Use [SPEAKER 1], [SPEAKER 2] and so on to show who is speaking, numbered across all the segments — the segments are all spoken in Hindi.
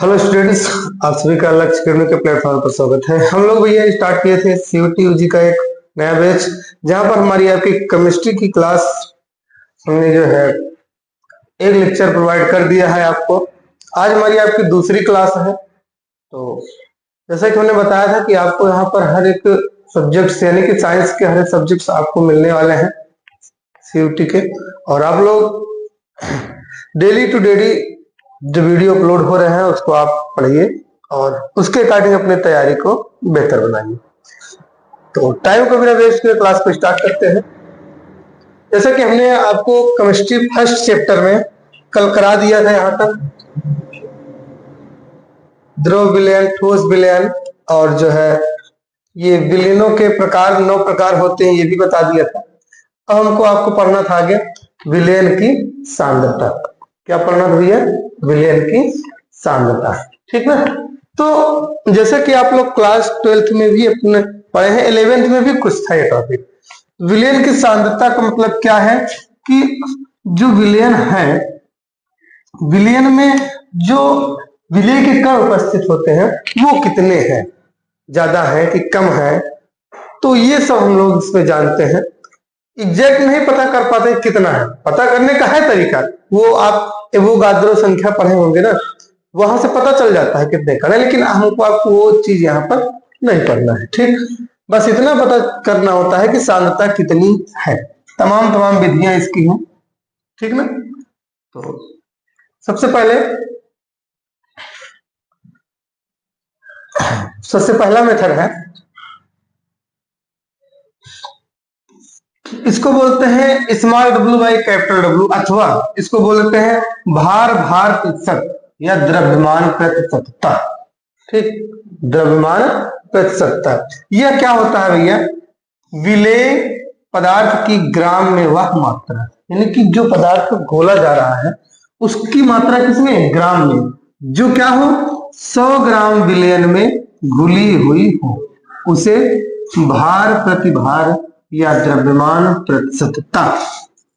[SPEAKER 1] हेलो स्टूडेंट्स, आप सभी का लक्ष्य करने के प्लेटफॉर्म पर स्वागत है। हम लोग भैया स्टार्ट किए थे सीयूटी यूजी का एक नया बैच, जहां पर हमारी आपकी केमिस्ट्री की क्लास हमने जो है एक लेक्चर प्रोवाइड कर दिया है आपको। आज हमारी आपकी दूसरी क्लास है। तो जैसा कि हमने बताया था कि आपको यहाँ पर हर एक सब्जेक्ट्स यानी कि साइंस के हर एक सब्जेक्ट्स आपको मिलने वाले हैं सीयूटी के, और आप लोग डेली टू डेली जो वीडियो अपलोड हो रहे हैं उसको आप पढ़िए और उसके अकॉर्डिंग अपनी तैयारी को बेहतर बनाइए। तो टाइम को बिना वेस्ट किए क्लास को स्टार्ट करते हैं। जैसा कि हमने आपको केमिस्ट्री फर्स्ट चैप्टर में कल करा दिया था, यहाँ तक द्रव विलयन, ठोस विलयन और जो है ये विलयनों के प्रकार 9 प्रकार होते हैं, ये भी बता दिया था। अब हमको आपको पढ़ना था आगे विलयन की सांद्रता। क्या पढ़ना था भैया? विलयन की सांद्रता, ठीक ना। तो जैसे कि आप लोग क्लास 12th में भी अपने पढ़े हैं, 11th में भी कुछ था ये टॉपिक। विलयन की सांद्रता का मतलब क्या है कि जो विलयन है, विलयन में जो विलय के कण उपस्थित होते हैं वो कितने हैं, ज्यादा है कि कम है, तो ये सब हम लोग इसमें जानते हैं। एग्जैक्ट नहीं पता कर पाते कितना है, पता करने का है तरीका, वो आप एवोगाद्रो संख्या पढ़े होंगे ना, वहां से पता चल जाता है कितने का है, लेकिन हमको आपको वो चीज यहाँ पर नहीं पढ़ना है, ठीक। बस इतना पता करना होता है कि सांद्रता कितनी है। तमाम विधियां इसकी हैं, ठीक ना। तो सबसे पहला मेथड है, इसको बोलते हैं small W by capital W, अथवा इसको बोलते हैं भार प्रतिशत या द्रव्यमान प्रतिशतता, ठीक। द्रव्यमान प्रतिशतता यह क्या होता है भैया? विलेय पदार्थ की ग्राम में वह मात्रा, यानी कि जो पदार्थ घोला जा रहा है उसकी मात्रा किसमें? ग्राम में। जो क्या हो 100 ग्राम विलयन में घुली हुई हो उसे भार प्रतिभार या द्रव्यमान प्रतिशतता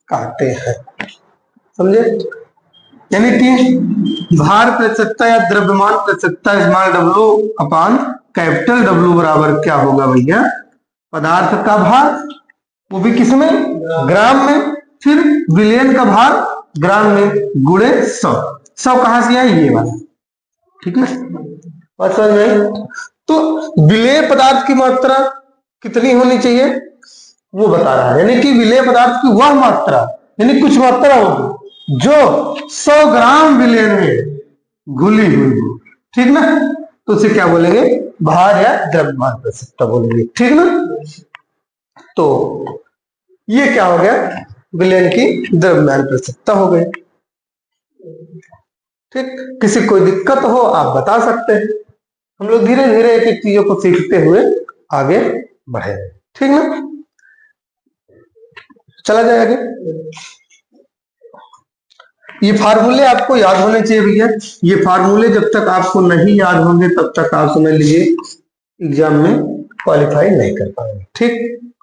[SPEAKER 1] कहते हैं, समझे। यानी कि भार प्रतिशतता या द्रव्यमान प्रतिशतता small W upon capital W बराबर क्या होगा भैया? पदार्थ का भार, वो भी किसमें? ग्राम में, फिर विलयन का भार ग्राम में गुणे 100। 100 कहां से आया? ये वाला, ठीक है, बात समझ में। तो विलेय पदार्थ की मात्रा कितनी होनी चाहिए वो बता रहा है, यानी कि विलेय पदार्थ की वह मात्रा, यानी कुछ मात्रा होगी जो 100 ग्राम विलयन में घुली हुई हो, ठीक ना। तो उसे क्या बोलेंगे? भार या द्रव्यमान प्रतिशतता बोलेंगे, ठीक ना। तो ये क्या हो गया? विलयन की द्रव्यमान प्रतिशतता हो गई, ठीक। किसी कोई दिक्कत हो आप बता सकते हैं, हम लोग धीरे धीरे एक एक चीजों को सीखते हुए आगे बढ़े, ठीक ना। चला जाए आगे। ये फार्मूले आपको याद होने चाहिए भैया। ये फार्मूले जब तक आपको नहीं याद होंगे तब तक आप समझ लीजिए एग्जाम में क्वालिफाई नहीं कर पाएंगे, ठीक।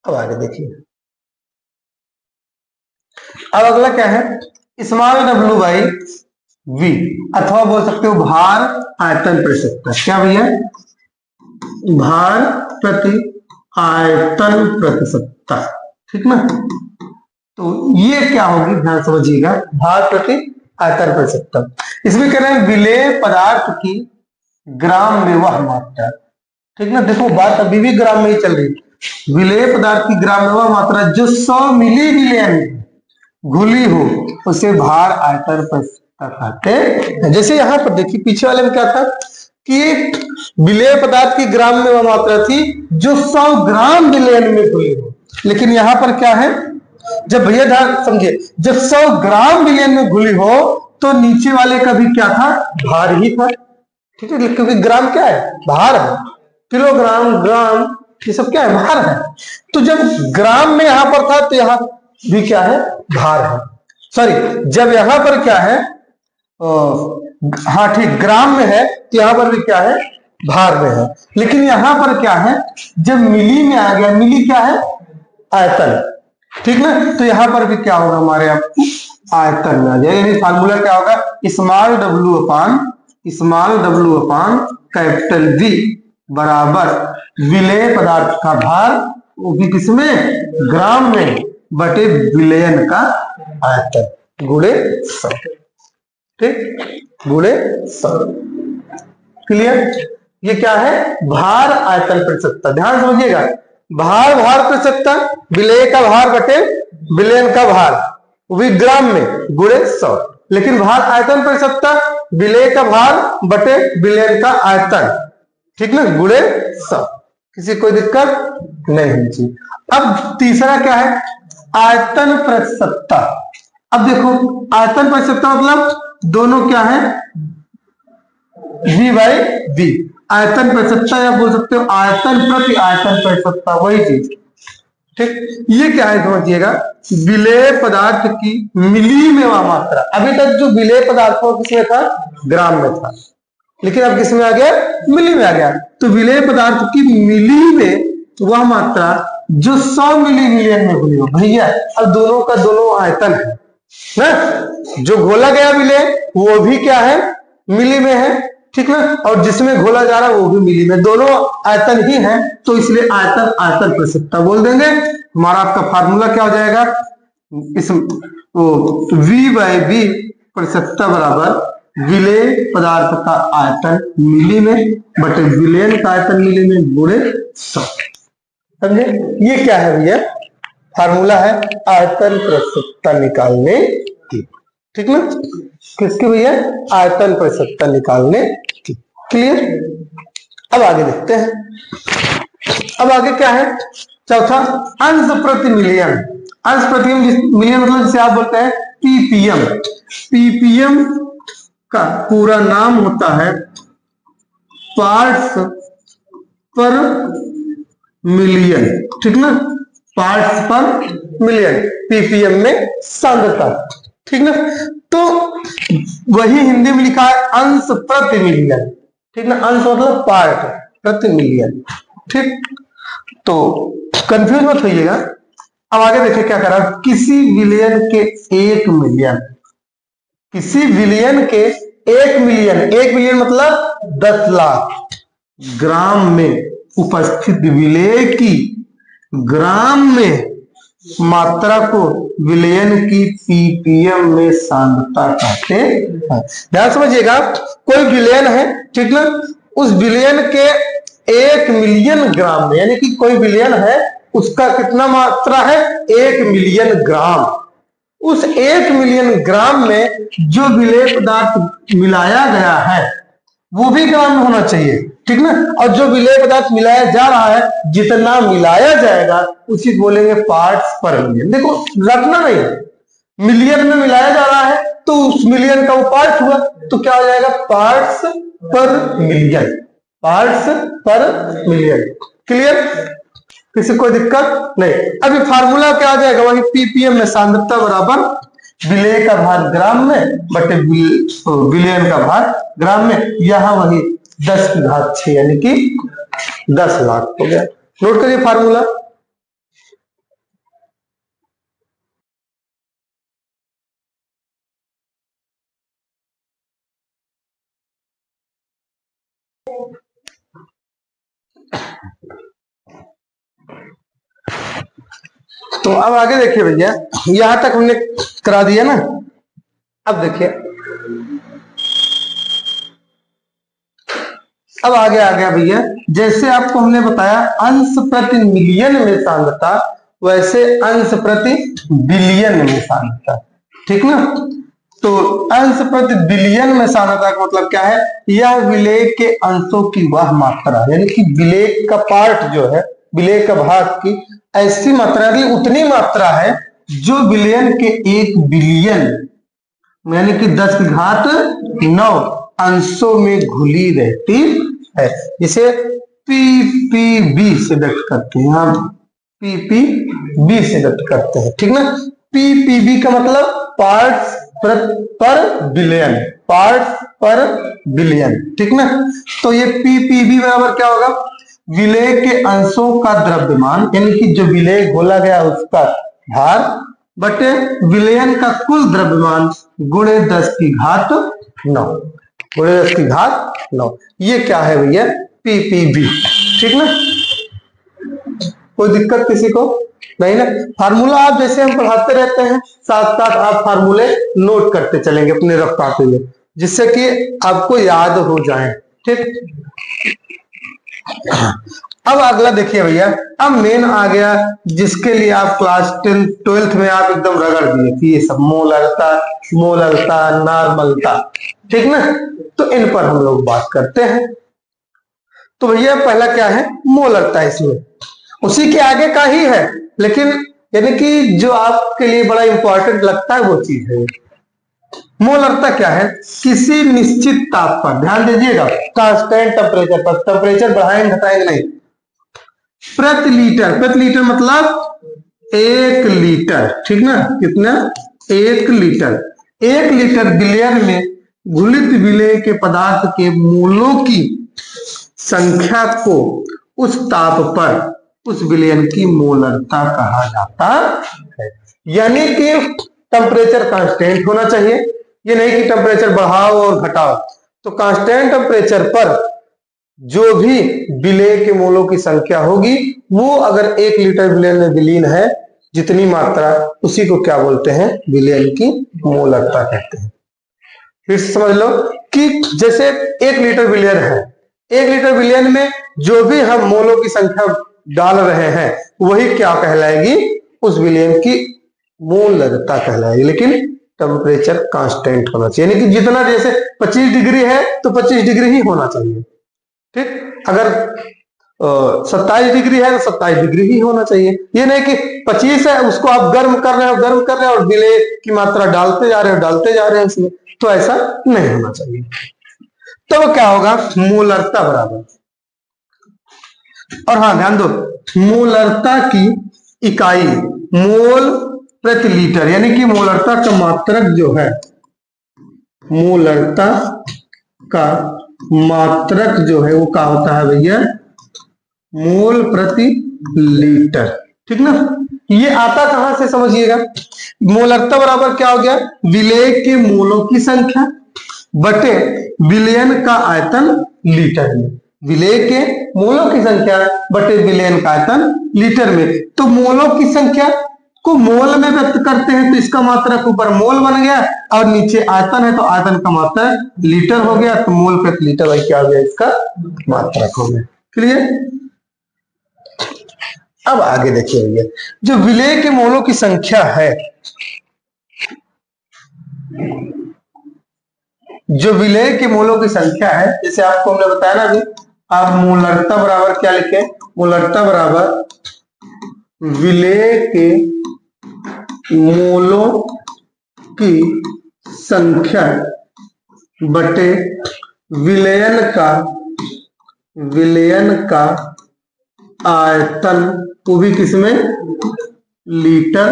[SPEAKER 1] अब आगे देखिए, अब अगला क्या है? स्मॉल डब्ल्यू बाई वी, अथवा बोल सकते हो भार आयतन प्रतिशतता। क्या भैया? भार प्रति आयतन प्रतिशतता, ठीक ना। तो ये क्या होगी, ध्यान समझिएगा, भार प्रति आयतन प्रतिशतता। इसमें कह रहे हैं विलेय पदार्थ की ग्राम में वह मात्रा, ठीक ना। देखो बात अभी भी ग्राम में ही चल रही है। विलेय पदार्थ की ग्राम में वह मात्रा जो 100 मिली विलयन घुली हो उसे भार आयतन प्रतिशतता कहते हैं। जैसे यहाँ पर देखिए पीछे वाले में क्या था कि विलेय पदार्थ की ग्राम में वह मात्रा थी जो 100 ग्राम विलयन में घुली हो, लेकिन यहाँ पर क्या है, जब भैया ध्यान समझिए, जब 100 ग्राम विलयन में घुली हो तो नीचे वाले का भी क्या था? भार ही था, ठीक है, क्योंकि ग्राम क्या है? भार है। किलोग्राम, ग्राम, ये सब क्या है? भार है। तो जब ग्राम में यहां पर था तो यहां भी क्या है? भार है। सॉरी, जब यहां पर क्या है, हाँ ठीक, ग्राम में है तो यहां पर भी क्या है? भार में है। लेकिन यहां पर क्या है, जब मिली में आ गया, मिली क्या है? आयतन, ठीक ना। तो यहां पर भी क्या होगा हमारे आप आयतन में आ जाएगा। यानी फार्मूला क्या होगा, small W upon capital V बराबर विलेय पदार्थ का भार, वो भी किसमें, ग्राम में, बटे विलयन का आयतन गुणे 100। ठीक, गुणे 100। क्लियर। ये क्या है, भार आयतन प्रतिशतता। ध्यान समझिएगा, भार प्रतिशतता, विलेय का भार बटे विलयन का भार, भी ग्राम में, गुणे 100। लेकिन भार आयतन प्रतिशतता, विलेय का भार बटे विलयन का आयतन, ठीक ना, गुणे 100। किसी कोई दिक्कत नहीं होनी चाहिए। अब तीसरा क्या है, आयतन प्रतिशतता। अब देखो, आयतन प्रतिशतता मतलब दोनों क्या है, v बाई v। आयतन प्रतिशतता या बोल सकते हो आयतन प्रति आयतन प्रतिशतता, वही चीज। ठीक, ये क्या है समझिएगा, विलेय पदार्थ की मिली में मात्रा। अभी तक जो विलेय पदार्थ किसमें था, ग्राम में था, लेकिन अब किसमें आ गया, मिली में आ गया। तो विलेय पदार्थ की मिली में वह मात्रा जो 100 मिली मिलियन में घुली हो। भैया अब दोनों का दोनों आयतन है ना, जो घोला गया विलेय वो भी क्या है, मिली में है, ठीक ना, और जिसमें घोला जा रहा है वो भी मिली में, दोनों आयतन ही है, तो इसलिए आयतन आयतन प्रतिशतता बोल देंगे। हमारा आपका फार्मूला क्या हो जाएगा, इस वो v बाई v प्रतिशतता बराबर विलेय पदार्थ का आयतन मिली में बटे विलयन का आयतन मिली में गुणे 100। समझे, ये क्या है भैया, फार्मूला है आयतन प्रतिशतता निकालने की। ठीक ना, किसकी भैया, आयतन प्रतिशतता निकालने की। क्लियर। अब आगे देखते हैं। अब आगे क्या है, चौथा, अंश प्रति मिलियन। अंश प्रति मिलियन मतलब जिसे आप बोलते हैं पीपीएम। पीपीएम का पूरा नाम होता है पार्ट्स पर मिलियन। ठीक ना, पार्ट्स पर मिलियन, पीपीएम में सांद्रता। ठीक ना, तो वही हिंदी में लिखा है अंश प्रति मिलियन। ठीक ना, अंश मतलब पार्ट प्रति मिलियन। ठीक, तो कंफ्यूज मत होइएगा। अब आगे देखिए क्या करा, किसी विलयन के 1 मिलियन, किसी विलयन के 1 मिलियन, 1 मिलियन मतलब 10 लाख ग्राम में उपस्थित विलेय की ग्राम में मात्रा को विलयन की पीपीएम में सांद्रता कहते हैं। ध्यान समझिएगा, कोई विलयन है, ठीक ना, उस विलयन के 1 मिलियन ग्राम में, यानी कि कोई विलयन है उसका कितना मात्रा है, 1 मिलियन ग्राम। उस 1 मिलियन ग्राम में जो विलेय पदार्थ मिलाया गया है वो भी ग्राम में होना चाहिए। ठीक ना, और जो विलेय पदार्थ मिलाया जा रहा है, जितना मिलाया जाएगा उसी बोलेंगे पार्ट्स पर मिलियन। देखो रखना नहीं, मिलियन में मिलाया जा रहा है तो उस मिलियन का वो पार्ट हुआ, तो क्या हो जाएगा, पार्ट्स पर मिलियन, पार्ट्स पर मिलियन। क्लियर, किसी कोई दिक्कत नहीं। अभी फार्मूला क्या आ जाएगा, वही पीपीएम में सांद्रता बराबर विलेय का भार ग्राम में बटे विलयन का भार ग्राम में, यहां वही 10 की घात 6 यानी कि 10 लाख हो गया। नोट करिए फार्मूला। तो अब आगे देखिए भैया, यहां तक हमने करा दिया ना। अब देखिए, अब आगे आ गया भैया, जैसे आपको हमने बताया अंश प्रति मिलियन में सांद्रता, वैसे अंश प्रति बिलियन में सांद्रता। ठीक ना, तो अंश प्रति बिलियन में सांद्रता का मतलब क्या है, यह विलेय के अंशों की वह मात्रा, यानी कि विलेय का पार्ट जो है, विलेय का भाग की ऐसी मात्रा, उतनी मात्रा है जो विलयन के 1 बिलियन यानी कि 10 की घात 9 अंशों में घुली रहती है। इसे पीपीबी से व्यक्त करते हैं, हम पीपीबी से व्यक्त करते हैं। ठीक ना, पीपीबी का मतलब पार्ट्स पर बिलियन, पार्ट्स पर बिलियन। ठीक ना, तो ये पीपीबी बराबर क्या होगा, विलेय के अंशों का द्रव्यमान, यानी कि जो विलेय घोला गया उसका भार बटे विलयन का कुल द्रव्यमान गुणे 10 की घात 9, गुणे 10 की घात 9। ये क्या है भैया? पीपीबी। ठीक ना? कोई दिक्कत किसी को नहीं ना? फार्मूला आप जैसे हम पढ़ाते रहते हैं, साथ साथ आप फार्मूले नोट करते चलेंगे अपने रफ कॉपी में, जिससे कि आपको याद हो जाए। ठीक। अब अगला देखिए भैया, अब मेन आ गया जिसके लिए आप क्लास 10 12th में आप एकदम रगड़ दिए कि ये सब मोलरता, मोलरता, नॉर्मलता। ठीक ना? तो इन पर हम लोग बात करते हैं। तो भैया पहला क्या है? मोलरता। इसमें उसी के आगे का ही है, लेकिन यानी कि जो आपके लिए बड़ा इंपॉर्टेंट लगता है वो चीज है। मोलरता क्या है? किसी निश्चित ताप पर, ध्यान दीजिएगा, कांस्टेंट टेम्परेचर पर, टेम्परेचर बढ़ाएंगे घटाएंगे नहीं, प्रति लीटर, प्रति लीटर मतलब 1 लीटर। ठीक ना? कितना? 1 लीटर। 1 लीटर विलयन में घुलित विलेय के पदार्थ के मोलों की संख्या को उस ताप पर उस विलयन की मोलरता कहा जाता है। यानी कि टेम्परेचर कांस्टेंट होना चाहिए, ये नहीं कि टेम्परेचर बढ़ाओ और घटाओ। तो कांस्टेंट टेम्परेचर पर जो भी विलेय के मोलों की संख्या होगी, वो अगर 1 लीटर विलयन में विलीन है, जितनी मात्रा, उसी को क्या बोलते हैं? विलयन की मोलरता कहते हैं। फिर समझ लो कि जैसे 1 लीटर विलयन है, 1 लीटर विलयन में जो भी हम मोलों की संख्या डाल रहे हैं, वही क्या कहलाएगी? उस विलयन की मोलरता कहलाएगी। लेकिन टेम्परेचर कांस्टेंट होना चाहिए, यानी कि जितना, जैसे 25 डिग्री है तो 25 डिग्री ही होना चाहिए। ठीक। अगर 27 डिग्री है तो 27 डिग्री ही होना चाहिए। ये नहीं कि 25 है उसको आप गर्म कर रहे हो, गर्म कर रहे हो और विलेय की मात्रा डालते जा रहे हो, डालते जा रहे हैं इसमें, तो ऐसा नहीं होना चाहिए। तो क्या होगा? मोलरता बराबर, और हाँ ध्यान दो, मोलरता की इकाई मोल प्रति लीटर, यानी कि मोलरता का मात्रक जो है, मोलरता का मात्रक जो है वो क्या होता है भैया? मोल प्रति लीटर। ठीक ना? ये आता कहां से समझिएगा? मोलरता बराबर क्या हो गया? विलेय के मोलों की संख्या बटे विलयन का आयतन लीटर में। विलेय के मोलों की संख्या बटे विलयन का आयतन लीटर में। तो मोलों की संख्या को मोल में व्यक्त करते हैं, तो इसका मात्रक ऊपर मोल बन गया, और नीचे आयतन है तो आयतन का मात्रक लीटर हो गया, तो मोल प्रति लीटर भाई क्या हो गया? इसका मात्रक हो गया। क्लियर? अब आगे देखिए भैया, जो विलेय के मोलों की संख्या है, जो विलेय के मोलों की संख्या है, जैसे आपको हमने बताया ना अभी, आप मोलरता बराबर क्या लिखे? मोलरता बराबर विलेय के मोलों की संख्या बटे विलयन का आयतन, वो भी किसमें? लीटर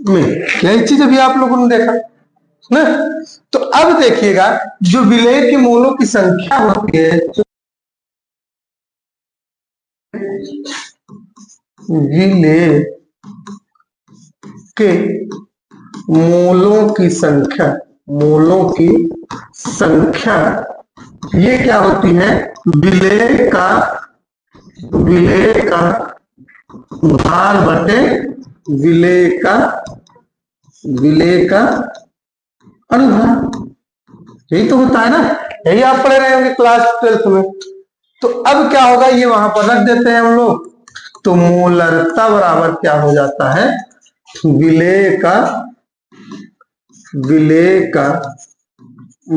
[SPEAKER 1] में। यही चीज अभी आप लोगों ने देखा ना? तो अब देखिएगा, जो विलेय के मोलों की संख्या होती है, विलेय के मोलों की संख्या, मोलों की संख्या ये क्या होती है? विलेय का भार बटे विलेय का अनुभार। यही तो होता है ना? यही आप पढ़े रहे होंगे क्लास 12th में। तो अब क्या होगा? ये वहां पर रख देते हैं हम लोग, तो मोलरता बराबर क्या हो जाता है? विलेय का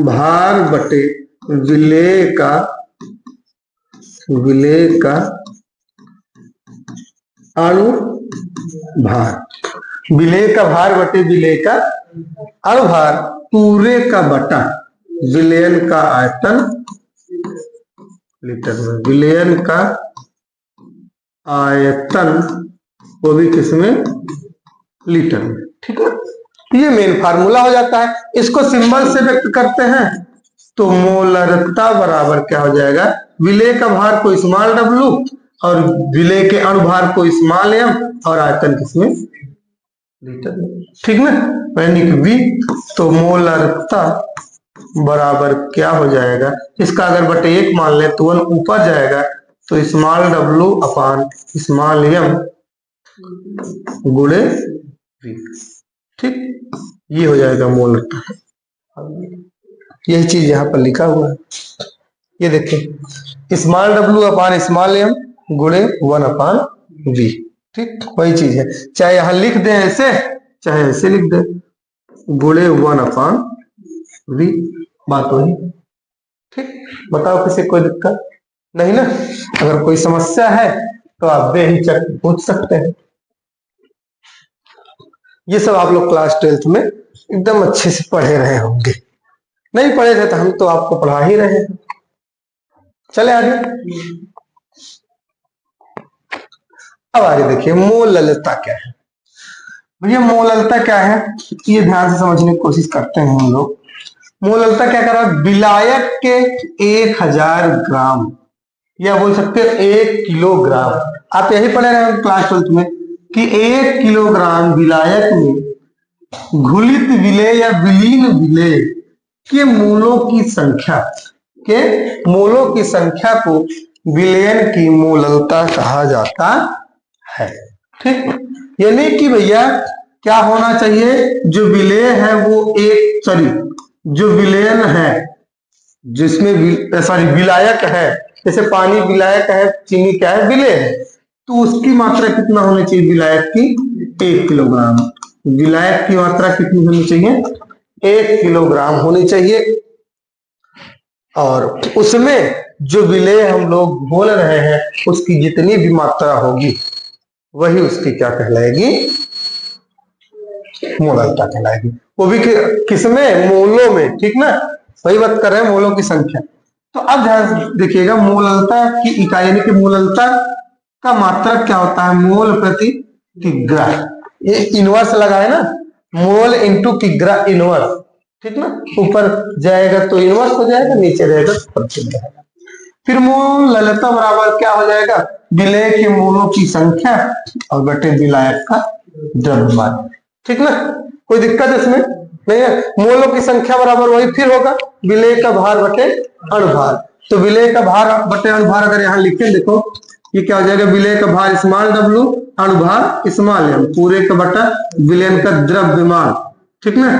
[SPEAKER 1] भार बटे विलेय का अणुभार। विलेय का भार बटे विलेय का अणुभार पूरे का बटा विलयन का आयतन लीटर में। विलयन का आयतन वो भी किसमें? लीटर में। ठीक है? ये मेन फार्मूला हो जाता है। इसको सिंबल से व्यक्त करते हैं, तो मोलरता बराबर क्या हो जाएगा? विलेय का भार को स्मॉल w और विलेय के अणुभार को स्मॉल m, और आयतन किसमें? लीटर में, ठीक ना, यानी कि V। तो मोलरता बराबर क्या हो जाएगा, इसका अगर बटे 1 मान ले तो 1 ऊपर जाएगा, तो small w upon small m गुणे V, ठीक, ये हो जाएगा मोलरता। यही चीज यहाँ पर लिखा हुआ है, ये देखिए small w upon small m गुणे 1 अपान V, ठीक, वही चीज है, चाहे यहाँ लिख दें ऐसे चाहे ऐसे लिख दें, गुणे 1 अपान V, बात वही, ठीक। बताओ किसी कोई दिक्कत नहीं ना, अगर कोई समस्या है तो आप बेहिचक पूछ सकते हैं। ये सब आप लोग क्लास 12th में एकदम अच्छे से पढ़े रहे होंगे, नहीं पढ़े थे तो हम तो आपको पढ़ा ही रहे हैं। चले आगे, अब आगे देखिए मोललता क्या है। भैया मोललता क्या है, ये ध्यान से समझने की कोशिश करते हैं हम लोग। मोललता क्या कर रहा है, विलायक के 1000 ग्राम या बोल सकते हैं 1 किलोग्राम, आप यही पढ़े रहे हैं क्लास 12th में कि 1 किलोग्राम विलायक में घुलित विलेय या विलीन विलेय के मोलों की संख्या को विलयन की मोललता कहा जाता है, ठीक। यानी कि भैया क्या होना चाहिए, जो विलेय है वो जो विलयन है, जिसमें विलायक है, जैसे पानी विलायक है, चीनी क्या है, विलेय है, तो उसकी मात्रा कितना होनी चाहिए, विलायक की 1 किलोग्राम, विलायक की मात्रा कितनी होनी चाहिए, 1 किलोग्राम होनी चाहिए। और उसमें जो विलेय हम लोग घोल रहे हैं उसकी जितनी भी मात्रा होगी वही उसकी क्या कहलाएगी, मोललता कहलाएगी, वो भी किसमें, मोलों में, ठीक ना, वही बात कर रहे हैं, मोलों की संख्या। तो अब ध्यान देखिएगा, मोललता की इकाई यानी कि मोललता का मात्रक क्या होता है, मोल प्रति किग्रा, ये इनवर्स लगा है ना, मोल इंटू किग्रा इनवर्स, ठीक ना, ऊपर जाएगा तो इनवर्स हो जाएगा, नीचे रहेगा तो प्रत्येक जाएगा। फिर मोललता बराबर क्या हो जाएगा, विलेय के मोलों की संख्या और बटे विलायक का द्रव्यमान, ठीक ना, कोई दिक्कत इसमें नहीं है। मोलों की संख्या बराबर वही फिर होगा विलेय का भार बटे अणुभार, तो विलेय का भार बटे अणुभार अगर यहाँ लिखें, देखो ये क्या हो जाएगा, विलेय का भार स्मॉल w अणुभार स्मॉल m पूरे का बटा विलयन का द्रव्यमान, ठीक ना,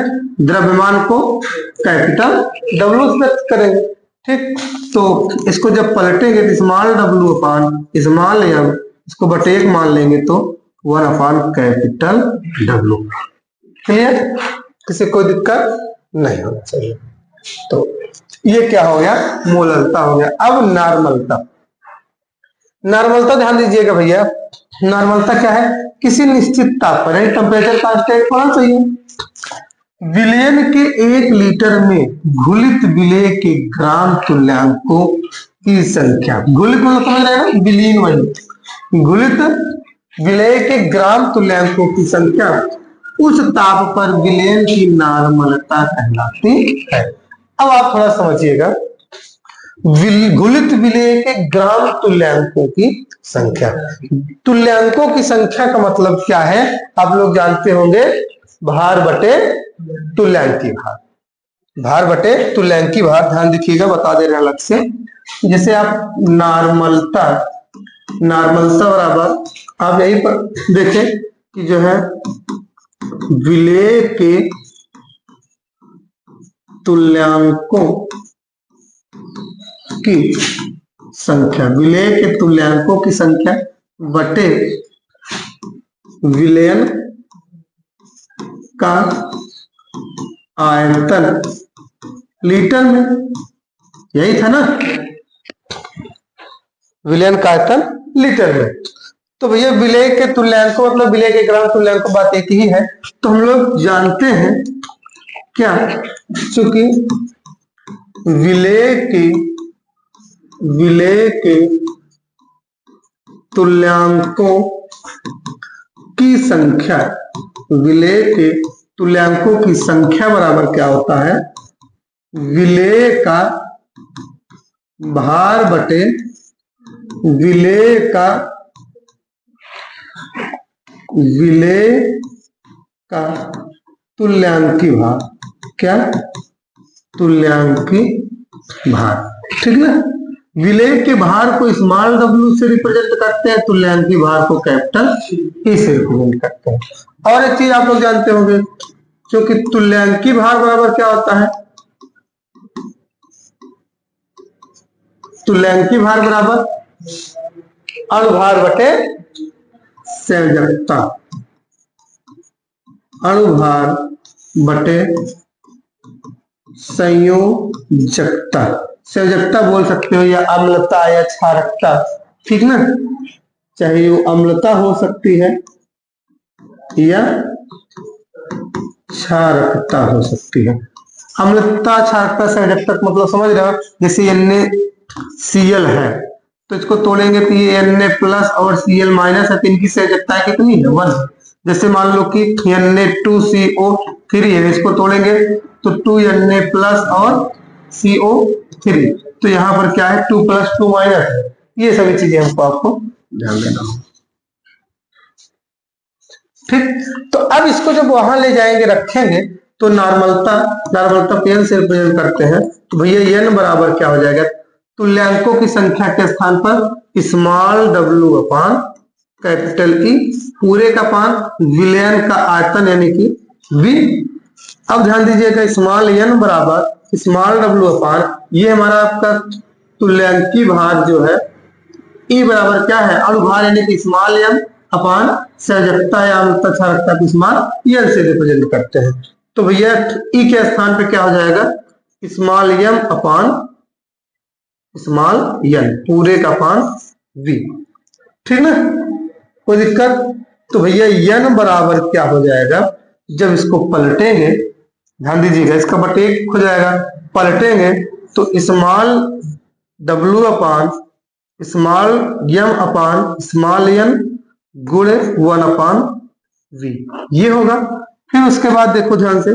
[SPEAKER 1] द्रव्यमान को कैपिटल W से व्यक्त करेंगे, ठीक। तो इसको जब पलटेंगे तो small w upon small m, इसको बटे 1 मान लेंगे तो 1 अपान कैपिटल W, क्लियर, किसी कोई दिक्कत नहीं होना चाहिए। तो ये क्या हो गया, मोललता हो गया। अब नॉर्मलता, नॉर्मलता ध्यान दीजिएगा भैया, नॉर्मलता क्या है, किसी निश्चित तापमान टेम्परेचर कांस्टेंट होना चाहिए, विलयन के 1 लीटर में घुलित विलेय के ग्राम तुल्यांकों की संख्या, घुलित मतलब समझ रहे हैं, विलीन वही, घुलित विलेय के ग्राम तुल्यांकों की संख्या उस ताप पर विलयन की नॉर्मलता कहलाती है। अब आप थोड़ा समझिएगा, घुलित विलेय के ग्राम तुल्यांकों की संख्या, तुल्यांकों की संख्या का मतलब क्या है, आप लोग जानते होंगे, भार बटे तुल्यांकी भार, भार बटे तुल्यांकी भार, ध्यान देखिएगा बता दे रहे हैं अलग से, जैसे आप नॉर्मलता बराबर आप यहीं पर देखें कि जो है विलेय के तुल्यांकों की संख्या, विलेय के तुल्यांकों की संख्या बटे विलयन का आयतन लीटर में, यही था ना, विलयन का आयतन लीटर में। तो भैया विलेय के तुल्यांक मतलब विलेय के ग्राम तुल्यांक बात एक ही है, तो हम लोग जानते हैं क्या, चूंकि विलेय के तुल्यांकों की संख्या, विलेय के तुल्यांकों की संख्या बराबर क्या होता है, विलेय का भार बटे विलेय का तुल्यांकी भार, क्या? तुल्यांकी भार, ठीक ना। विलेय के भार को स्मॉल w से रिप्रेजेंट करते हैं, तुल्यांकी भार को कैपिटल E से रिप्रेजेंट करते हैं। और एक चीज आप लोग जानते होंगे, क्योंकि तुल्यांकी भार बराबर क्या होता है? तुल्यांकी भार बराबर अणुभार बटे संयोजकता, अणुभार बटे संयोजकता। संयोजकता बोल सकते हो या अम्लता या क्षारकता, ठीक ना। चाहे वो अम्लता हो सकती है या क्षारकता हो सकती है। अम्लता, क्षारकता, संयोजकता मतलब समझ रहे हो? जैसे NaCl है तो इसको तोड़ेंगे तो ये Na प्लस और Cl माइनस है, तो इनकी संयोजकता कितनी है? 1। जैसे मान लो कि Na2CO3 है, इसको तोड़ेंगे तो 2Na प्लस और CO3, तो यहाँ पर क्या है? 2 प्लस 2 माइनस है। ये सभी चीजें हमको आपको ध्यान देना हो, ठीक। तो अब इसको जब वहां ले जाएंगे, रखेंगे, तो नॉर्मलता पेन से रिप्रेजेंट करते हैं, तो भैया n बराबर क्या हो जाएगा? तुल्यांकों की संख्या के स्थान पर स्मॉल w अपान कैपिटल E, पूरे का पान विलयन का आयतन यानी कि v। अब ध्यान दीजिएगा, स्मॉल n बराबर स्मॉल w अपान, ये हमारा आपका तुल्यांकी भार जो है E बराबर क्या है? अणुभार यानी कि स्मॉल m अपान संयोजकता या अम्लता क्षारकता की स्मॉल n से रिप्रेजेंट करते हैं। तो भैया E के स्थान पे क्या हो जाएगा? स्मॉल m अपान स्मॉल n, पूरे का पान v, ठीक ना। कोई दिक्कत? तो भैया n बराबर क्या हो जाएगा? जब इसको पलटेंगे, ध्यान दीजिएगा, इसका बटे 1 हो जाएगा, पलटेंगे तो small w upon small m अपान स्मॉल n गुणे 1 अपान v, ये होगा। फिर उसके बाद देखो ध्यान से,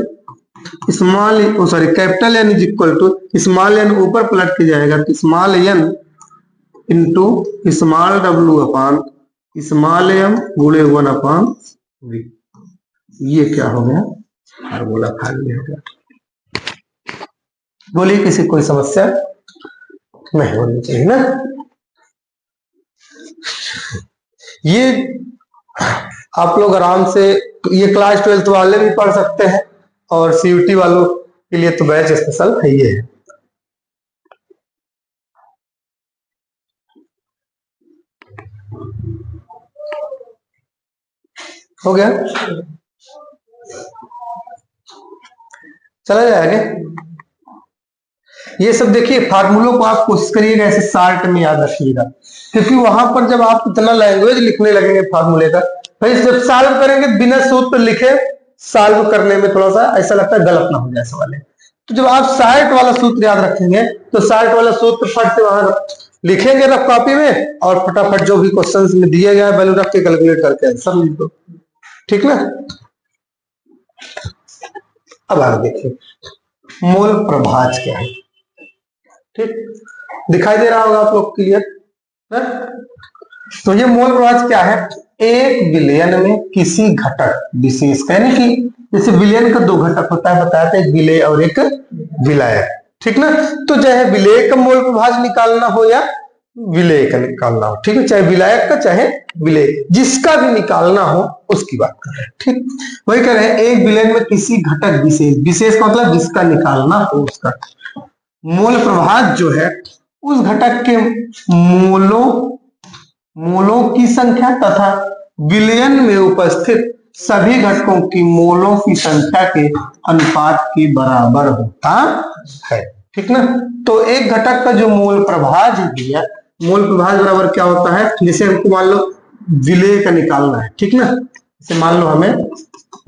[SPEAKER 1] capital N is equal to small n ऊपर पलट के जाएगा तो small n into small w upon small m गुणे 1 अपान v, ये क्या हो गया? फार्मूला फाइनल हो गया। बोलिए, किसी कोई समस्या नहीं होनी चाहिए ना। ये आप लोग आराम से, ये क्लास 12 वाले भी पढ़ सकते हैं और CUT वालों के लिए तो बैच स्पेशल है ये है। हो गया, चला जाएगा। ये सब देखिए, फार्मूलों को आप कोशिश करिएगा ऐसे शार्ट में याद रखिएगा, क्योंकि वहां पर जब आप इतना लैंग्वेज लिखने लगेंगे फार्मूले का, भाई जब सॉल्व करेंगे बिना सूत्र लिखे सॉल्व करने में थोड़ा सा ऐसा लगता है गलत ना हो जाए सवाल। तो जब आप शार्ट वाला सूत्र याद रखेंगे तो शार्ट वाला सूत्र फट से वहां लिखेंगे रफ कॉपी में, और फटाफट जो भी क्वेश्चंस में दिए गए वैल्यू रख के कैलकुलेट करके आंसर लिख दो, ठीक ना। अब आगे देखिए, मोल प्रभाज क्या है, ठीक, दिखाई दे रहा होगा आप लोग क्लियर है? तो ये मोल प्रभाज क्या है? एक विलयन में किसी घटक विशेष, यानी कि जैसे विलयन का 2 घटक होता है, बताया था, एक विलेय और एक विलायक, ठीक ना। तो चाहे विलेय का मोल प्रभाज निकालना हो या विलेय का निकालना हो, ठीक है, चाहे विलायक का चाहे विलेय, जिसका भी निकालना हो उसकी बात कर रहे हैं, ठीक। वही कह रहे हैं, एक विलयन में किसी घटक विशेष, विशेष मतलब जिसका निकालना हो उसका मोल प्रभाज जो है, उस घटक के मोलों की संख्या तथा विलयन में उपस्थित सभी घटकों की मोलों की संख्या के अनुपात के बराबर होता है, ठीक ना। तो एक घटक का जो मोल प्रभाज है, मोल प्रभाज बराबर क्या होता है? जैसे हमको मान लो विलेय का निकालना है, ठीक ना, जैसे मान लो हमें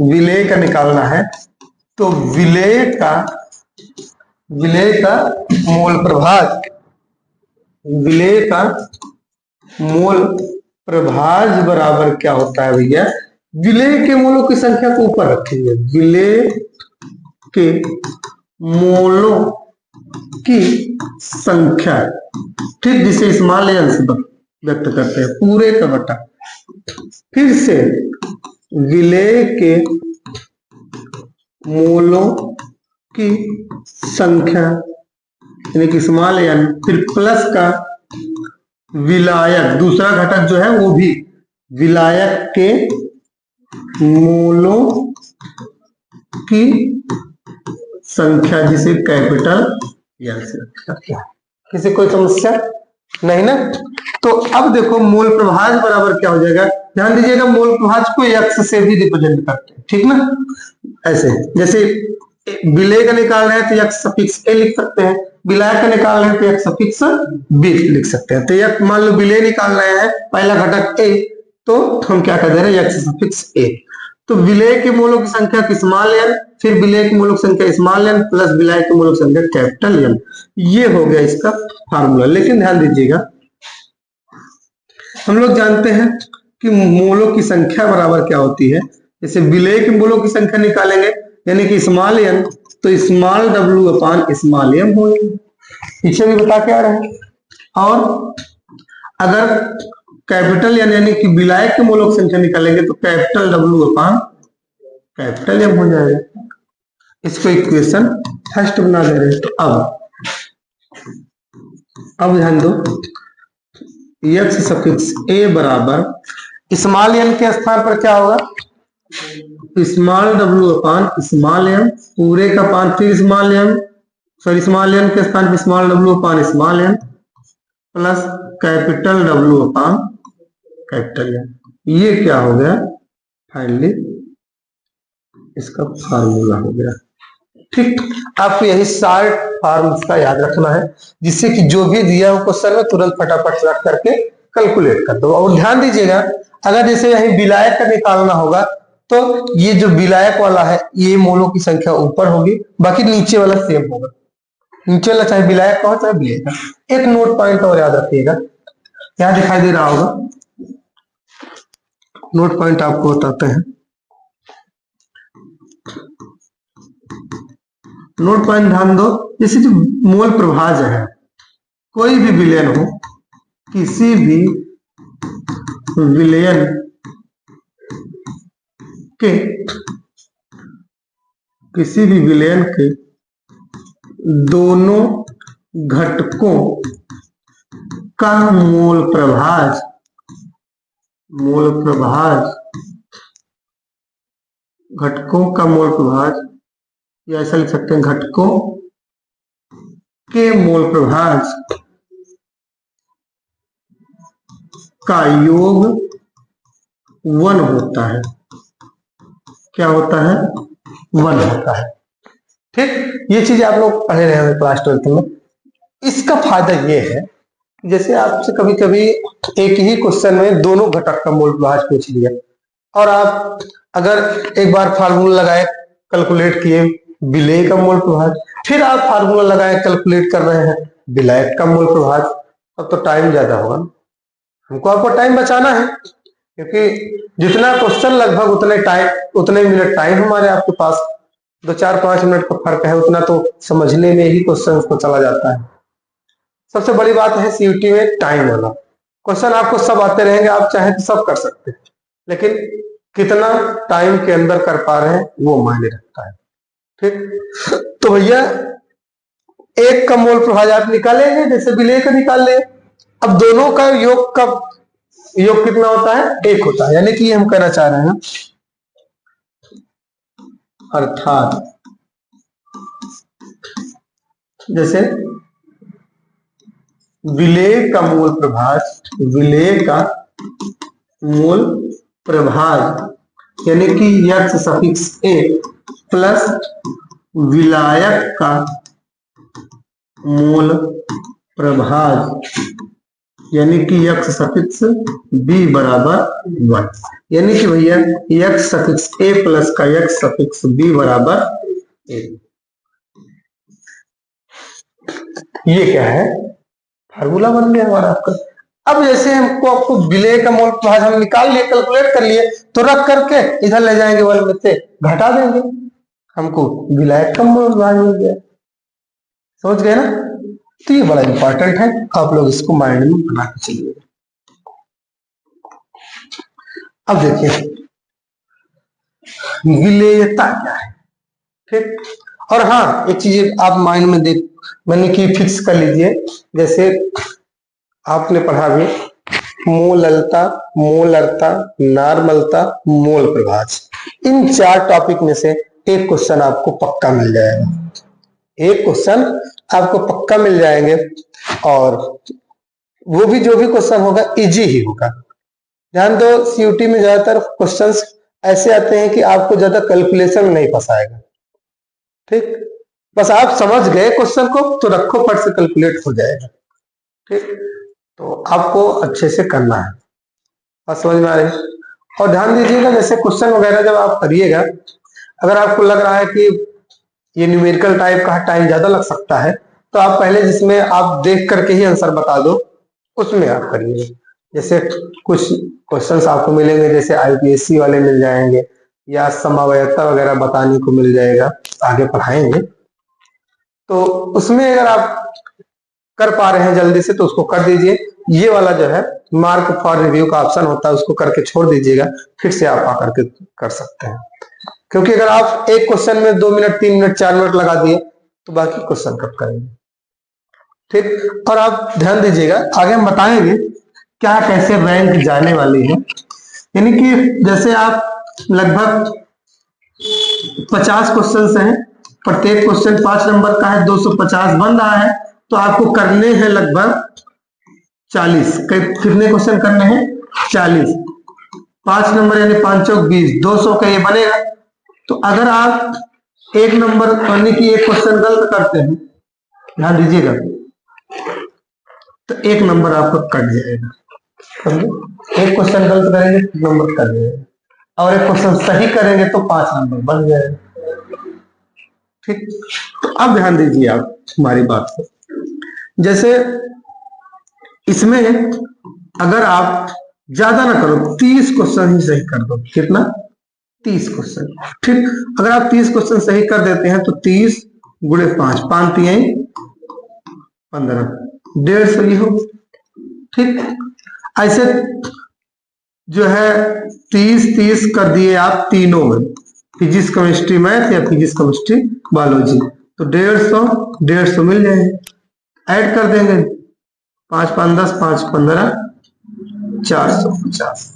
[SPEAKER 1] विलेय का निकालना है, तो विलेय का मोल प्रभाज, विलेय का मोल प्रभाज बराबर क्या होता है भैया? विलेय के मोलों की संख्या को ऊपर रखेंगे, विलेय के मोलों की संख्या, ठीक, जिसे स्मॉल n से व्यक्त करते हैं, पूरे का बटा, फिर से विलेय के मोलों की संख्या यानी कि स्मॉल एन, फिर प्लस का विलायक दूसरा घटक जो है वो भी विलायक के मोलों की संख्या जिसे कैपिटल एन से रखा है। किसी कोई समस्या नहीं ना? तो अब देखो मोल प्रभाज बराबर क्या हो जाएगा, ध्यान दीजिएगा, मोल प्रभाज को एक्स से भी रिप्रेजेंट करते हैं, ठीक ना? ऐसे जैसे विलय का निकाल रहे हैं तो एक्स सफिक्स ए लिख सकते हैं, विलायक का निकाल रहे हैं तो एक्स सफिक्स बी लिख सकते हैं। तो एक मान लो विलय निकाल रहे हैं पहला घटक ए, तो हम क्या कर दे रहे हैं, एक्स सफिक्स ए। तो विलय के मोलों की संख्या स्मॉल एन, फिर विलय की मोलों की संख्या स्मॉल एन प्लस विलय की मोलों की संख्या कैपिटल एन। ये हो गया इसका फार्मूला। लेकिन ध्यान दीजिएगा, हम लोग जानते हैं कि मोलों की संख्या बराबर क्या होती है। जैसे विलय के मोलों की संख्या निकालेंगे यानी कि स्मॉल एन, तो small W upon small m हो, पीछे भी बता के आ रहे हैं। और अगर कैपिटल एन यानी कि विलायक के मोलों की संख्या निकालेंगे तो capital W upon capital M हो जाएगा। इसको इक्वेशन फर्स्ट बना दे रहे हैं। तो अब ध्यान दो, एक्स सफिक्स ए बराबर स्मॉल एन के स्थान पर क्या होगा, small W upon small M, पूरे का पान फिर small M, sorry small N के स्थान पर small W upon small M plus capital W upon capital M. ये क्या हो गया, फाइनली इसका फार्मूला हो गया। ठीक, आपको यही शार्ट फॉर्म का याद रखना है, जिससे कि जो भी दिया हो क्वेश्चन में तुरंत फटाफट रख करके कैलकुलेट कर दो। और ध्यान दीजिएगा, अगर जैसे यही विलायक का निकालना होगा तो ये जो विलायक वाला है ये मोलों की संख्या ऊपर होगी, बाकी नीचे वाला सेम होगा। नीचे वाला चाहे विलायक का हो चाहे विलय का। एक नोट पॉइंट और याद रखिएगा, यहाँ दिखाई दे रहा होगा, नोट पॉइंट आपको बताते हैं। नोट पॉइंट ध्यान दो, जैसे जो मोल प्रभाज है, कोई भी विलयन हो, किसी भी विलयन के दोनों घटकों का मोल प्रभाज घटकों का मोल प्रभाज, या ऐसा लिख सकते हैं घटकों के मोल प्रभाज का योग 1 होता है। क्या होता है, 1 होता है। ठीक, ये चीज आप लोग पढ़े रहे होंगे क्लास 12 में। इसका फायदा ये है, जैसे आपसे कभी कभी एक ही क्वेश्चन में दोनों घटक का मोल प्रभाज पूछ लिया और आप अगर एक बार फार्मूला लगाए कैलकुलेट किए विलय का मोल प्रभाज, फिर आप फार्मूला लगाए कैलकुलेट कर रहे हैं विलायक का मोल प्रभाज, अब तो टाइम ज्यादा होगा। हमको आपको टाइम बचाना है, क्योंकि जितना क्वेश्चन लगभग उतने मिनट टाइम हमारे आपके पास, 2-4-5 मिनट का फर्क है, उतना तो समझने में ही क्वेश्चन को चला जाता है। सबसे बड़ी बात है सीयूटी में टाइम वाला क्वेश्चन, आपको सब आते रहेंगे, आप चाहे तो सब कर सकते हैं, लेकिन कितना टाइम के अंदर कर पा रहे हैं वो मायने रखता है। ठीक, तो भैया एक का मोल प्रभाज आप निकालेंगे, जैसे विलय का निकाल ले। अब दोनों का योग कितना होता है, 1 होता है। यानी कि ये हम कहना चाह रहे हैं, अर्थात जैसे विलय का मोल प्रभाज यानी कि एक्स सफिक्स ए प्लस विलायक का मोल प्रभाज यानी कि एक्स सफिक्स बी बराबर 1। यानी कि भैया एक्स सफिक्स ए प्लस का एक्स सफिक्स बी बराबर 1। ये क्या है, फार्मूला बन गया हमारा आपका। अब जैसे आपको विलय का मोल प्रभाज हम निकाल लिए, कैलकुलेट कर लिए, तो रख करके इधर ले जाएंगे, वन में से घटा देंगे, हमको विलायक का मोल प्रभाज मिल गया। समझ गए ना? तो ये बड़ा इंपॉर्टेंट है, आप लोग इसको माइंड में बना के चलिए। अब देखिए विलेयता क्या है। ठीक। और हाँ, एक चीज आप माइंड में देख मैंने की फिक्स कर लीजिए, जैसे आपने पढ़ा भी मोललता, मोलरता, नॉर्मलता, मोल प्रभाज, इन 4 टॉपिक में से एक क्वेश्चन आपको पक्का मिल जाएगा, एक क्वेश्चन आपको पक्का मिल जाएंगे। और वो भी जो भी क्वेश्चन होगा इजी ही होगा। ध्यान दो, सीयूटी में ज्यादातर क्वेश्चंस ऐसे आते हैं कि आपको ज्यादा कैलकुलेशन में नहीं फंसाएगा। ठीक, बस आप समझ गए क्वेश्चन को तो रखो, फट से कैलकुलेट हो जाएगा। ठीक, तो आपको अच्छे से करना है, बात समझ में आ रही है। और ध्यान दीजिएगा, जैसे क्वेश्चन वगैरह जब आप करिएगा, अगर आपको लग रहा है कि ये न्यूमेरिकल टाइप का टाइम ज्यादा लग सकता है, तो आप पहले जिसमें आप देख करके ही आंसर बता दो, उसमें आप करिए। जैसे कुछ क्वेश्चंस आपको मिलेंगे, जैसे आईपीएससी वाले मिल जाएंगे, या समवायता वगैरह बताने को मिल जाएगा, आगे पढ़ाएंगे। तो उसमें अगर आप कर पा रहे हैं जल्दी से तो उसको कर दीजिए। ये वाला जो है मार्क फॉर रिव्यू का ऑप्शन होता है, उसको करके छोड़ दीजिएगा, फिर से आप आकर के कर सकते हैं। क्योंकि अगर आप एक क्वेश्चन में 2 मिनट 3 मिनट 4 मिनट लगा दिए तो बाकी क्वेश्चन कब करेंगे। ठीक, और आप ध्यान दीजिएगा, आगे हम बताएंगे क्या कैसे रैंक जाने वाली है। यानी कि जैसे आप लगभग 50 क्वेश्चन हैं, प्रत्येक क्वेश्चन 5 नंबर का है, 250 बन रहा है, तो आपको करने हैं लगभग 40। कितने क्वेश्चन करने हैं? 40। 5 नंबर यानी 5 चौक 20, 200 का ये बनेगा। तो अगर आप एक नंबर यानी कि एक क्वेश्चन गलत करते हैं, ध्यान दीजिएगा, तो एक नंबर आपको कट जाएगा। एक क्वेश्चन गलत करेंगे तो नंबर कट जाएगा, और एक क्वेश्चन सही करेंगे तो 5 नंबर बन जाएगा। ठीक, तो अब ध्यान दीजिए आप हमारी बात को। जैसे इसमें अगर आप ज्यादा ना करो, 30 क्वेश्चन ही सही कर दो। कितना? 30 क्वेश्चन। ठीक, अगर आप 30 क्वेश्चन सही कर देते हैं तो 30 गुणे 5, 5 3 15, 150 ही हो। ठीक, ऐसे जो है 30 कर दिए आप तीनों में, फिजिक्स केमिस्ट्री मैथ या फिजिक्स केमिस्ट्री बायोलॉजी, तो 150 मिल जाएंगे। ऐड कर देंगे, 5 5 10, 5 15, 450।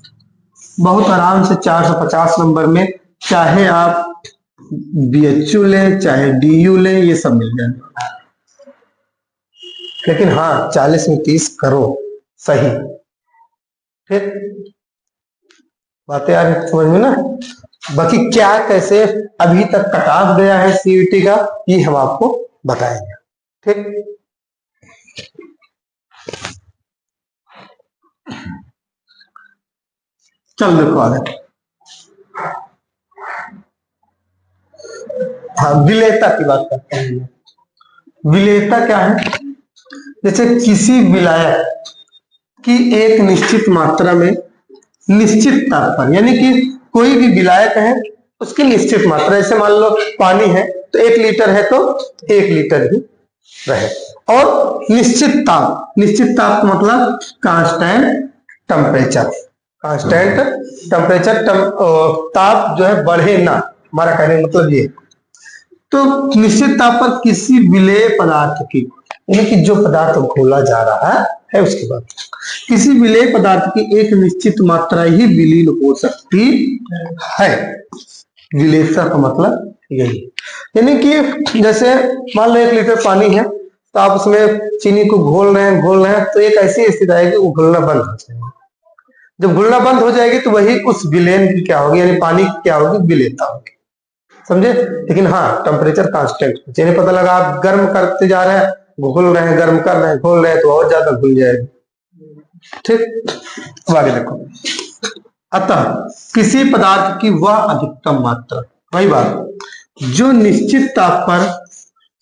[SPEAKER 1] बहुत आराम से 450 नंबर में, चाहे आप बीएचयू लें चाहे डीयू लें, ये सब मिल जाएगा। लेकिन हाँ, 40 में 30 करो सही। ठीक, बातें आ रही समझ में ना। बाकी क्या कैसे अभी तक कट ऑफ गया है सीईटी का, ये हम आपको बताएंगे। ठीक, चल देखो आगे। हाँ, विलेयता की बात करते हैं। विलेयता क्या है? जैसे किसी विलायक की एक निश्चित मात्रा में निश्चित तापमान, यानी कि कोई भी विलायक है उसकी निश्चित मात्रा, जैसे मान लो पानी है तो 1 लीटर है तो 1 लीटर ही रहे। और निश्चित ताप का मतलब कांस्टेंट टेम्परेचर, कांस्टेंट टेम्परेचर, ताप जो है बढ़े ना, हमारा कहने का मतलब ये। तो निश्चित ताप पर किसी विलेय पदार्थ की, यानी कि जो पदार्थ घोला जा रहा है उसके बाद किसी विलेय पदार्थ की एक निश्चित मात्रा ही विलीन हो सकती है। विलेयता का मतलब यही, यानी कि जैसे मान लो 1 लीटर पानी है तो आप उसमें चीनी को घोल रहे हैं तो एक ऐसी स्थिति आएगी वो घुलना बंद हो जाएगी। जब घुलना बंद हो जाएगी तो वही उस विलेन की क्या होगी, यानी पानी की क्या होगी, विलेयता होगी। समझे? लेकिन हाँ, टेम्परेचर कांस्टेंट, चलिए पता लगा आप गर्म करते जा रहे हैं, घुल रहे हैं, गर्म कर रहे हैं, घोल रहे हैं तो और ज्यादा घुल जाएगी। ठीक, अब आगे देखो। अतः किसी पदार्थ की वह अधिकतम मात्रा, वही बात, जो निश्चित ताप पर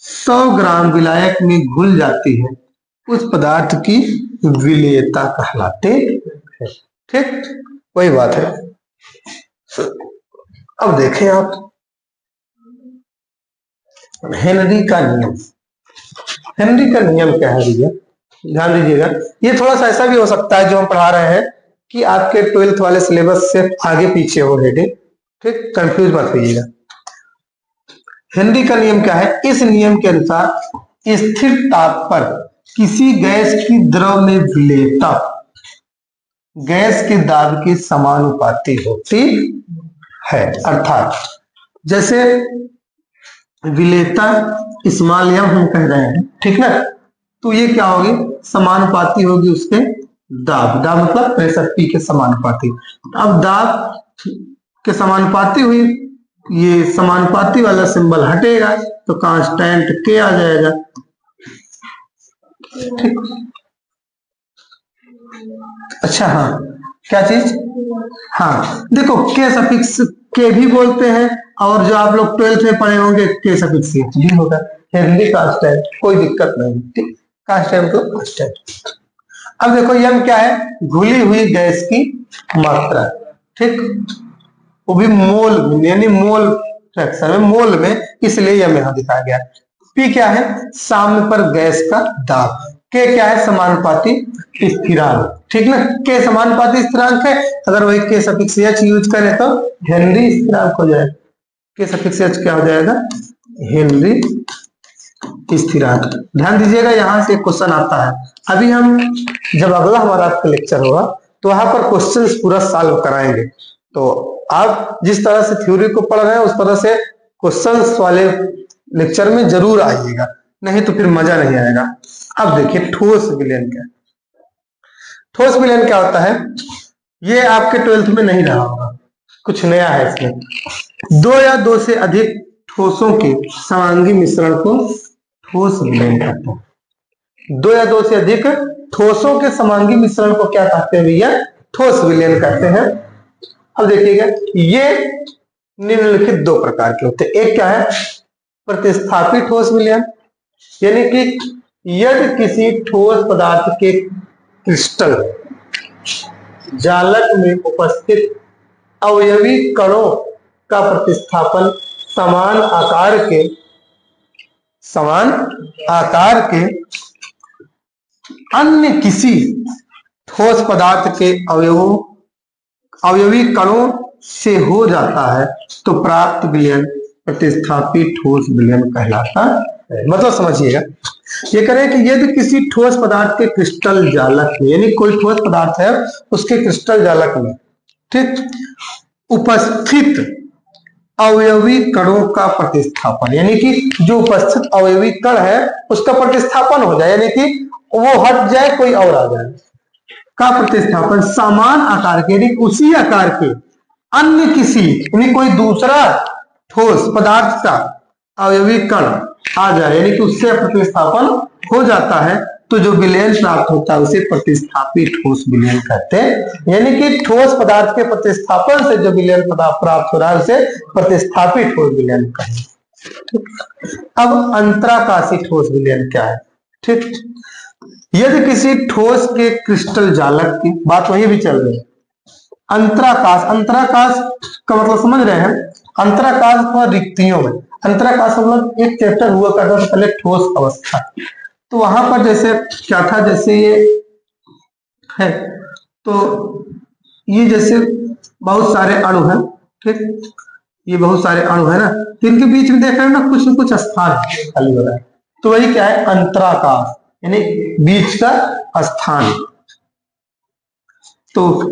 [SPEAKER 1] 100 ग्राम विलायक में घुल जाती है, उस पदार्थ की विलेयता कहलाते हैं। ठीक, वही बात है। अब देखें आप हेनरी का नियम। हेनरी का नियम क्या है भैया? ध्यान दीजिएगा, ये थोड़ा सा ऐसा भी हो सकता है जो हम पढ़ा रहे हैं कि आपके 12th वाले सिलेबस से आगे पीछे हो हेडिंग। ठीक, कंफ्यूज मत होइएगा। हेनरी का नियम क्या है? इस नियम के अनुसार स्थिर ताप पर किसी गैस की द्रव में विलेयता गैस के दाब के समानुपाती होती है। अर्थात जैसे विलेयता स्मॉल एम हम कह रहे हैं, ठीक ना, तो ये क्या होगी? समानुपाती होगी उसके दाब। दाब मतलब प्रेशर पी के समानुपाती। अब दाब के समानुपाती हुई, ये समानुपाती वाला सिंबल हटेगा तो कांस्टेंट के आ जाएगा। ठीक, अच्छा हाँ, क्या चीज? हाँ देखो, के सफिक्स के भी बोलते हैं, और जो आप लोग 12th में पढ़े होंगे के सफिक्स भी होगा। हेनरी कांस्टेंट, कोई दिक्कत नहीं। ठीक, कांस्टेंट तो कांस्टेंट। अब देखो यम क्या है? घुली हुई गैस की मात्रा। ठीक, वो भी मोल में, यानी मोल फ्रैक्शन में, मोल में, इसलिए यम यहां दिखाया गया। पी क्या है? साम्य पर गैस का दाब। के क्या है? समानुपाती स्थिरांक। ठीक ना, के समानुपाती स्थिरांक है। अगर वही के सफिक्स एच यूज करें तो हेनरी स्थिरांक हो जाएगा। के सफिक्स एच क्या हो जाएगा? हेनरी स्थिरांक। ध्यान दीजिएगा, यहां से क्वेश्चन आता है। अभी हम जब अगला हमारा आपका लेक्चर होगा तो वहां पर क्वेश्चंस पूरा सॉल्व कराएंगे। तो आप जिस तरह से थ्योरी को पढ़ रहे हैं उस तरह से क्वेश्चंस वाले लेक्चर में जरूर आइएगा, नहीं तो फिर मजा नहीं आएगा। अब देखिए ठोस विलयन क्या। ठोस विलयन क्या होता है? ये आपके 12th में नहीं रहा होगा, कुछ नया है इसमें। दो या दो से अधिक ठोसों के समांगी मिश्रण को ठोस विलयन कहते हैं। दो या दो से अधिक ठोसों के समांगी मिश्रण को क्या कहते हैं भैया? ठोस विलयन कहते हैं। अब देखिएगा, ये निम्नलिखित दो प्रकार के होते हैं। एक क्या है? प्रतिस्थापी ठोस विलयन, यानी कि यदि किसी ठोस पदार्थ के क्रिस्टल जालक में उपस्थित अवयवी कणों का प्रतिस्थापन समान आकार के अन्य किसी ठोस पदार्थ के अवयवी कणों से हो जाता है तो प्राप्त विलयन प्रतिस्थापी ठोस विलयन कहलाता है। मतलब समझिएगा, ये करें कि यदि किसी ठोस पदार्थ के क्रिस्टल जालक में, यानी कोई ठोस पदार्थ है उसके क्रिस्टल जालक में, ठीक, उपस्थित अवयवी कणों का प्रतिस्थापन, यानी कि जो उपस्थित अवयवी कण है उसका प्रतिस्थापन हो जाए, यानी कि वो हट जाए कोई और आ जाए, का प्रतिस्थापन समान आकार के, यानी उसी आकार के अन्य किसी, यानी कोई दूसरा ठोस पदार्थ का अवयवी कण आ जाए, यानी कि उससे प्रतिस्थापन हो जाता है, तो जो विलयन प्राप्त होता है उसे प्रतिस्थापी ठोस विलयन कहते हैं। यानी कि ठोस पदार्थ के प्रतिस्थापन से जो विलयन पदार्थ प्राप्त हो रहा है उसे प्रतिस्थापी ठोस विलयन कहते हैं। अब अंतराकाशी ठोस विलयन क्या है? ठीक, यदि किसी ठोस के क्रिस्टल जालक की बात वही भी चल रही है। अंतराकाश का मतलब समझ रहे हैं? अंतराकाश और रिक्तियों में, अंतराकाश मतलब एक चैप्टर हुआ करता था पहले ठोस अवस्था, तो वहां पर जैसे क्या था, जैसे ये है, तो ये जैसे बहुत सारे अणु हैं, ठीक, ये बहुत सारे अणु है ना, तो इनके बीच में देख रहे हैं ना कुछ स्थान खाली हो रहा है, तो वही क्या है? अंतराकाश, यानी बीच का स्थान। तो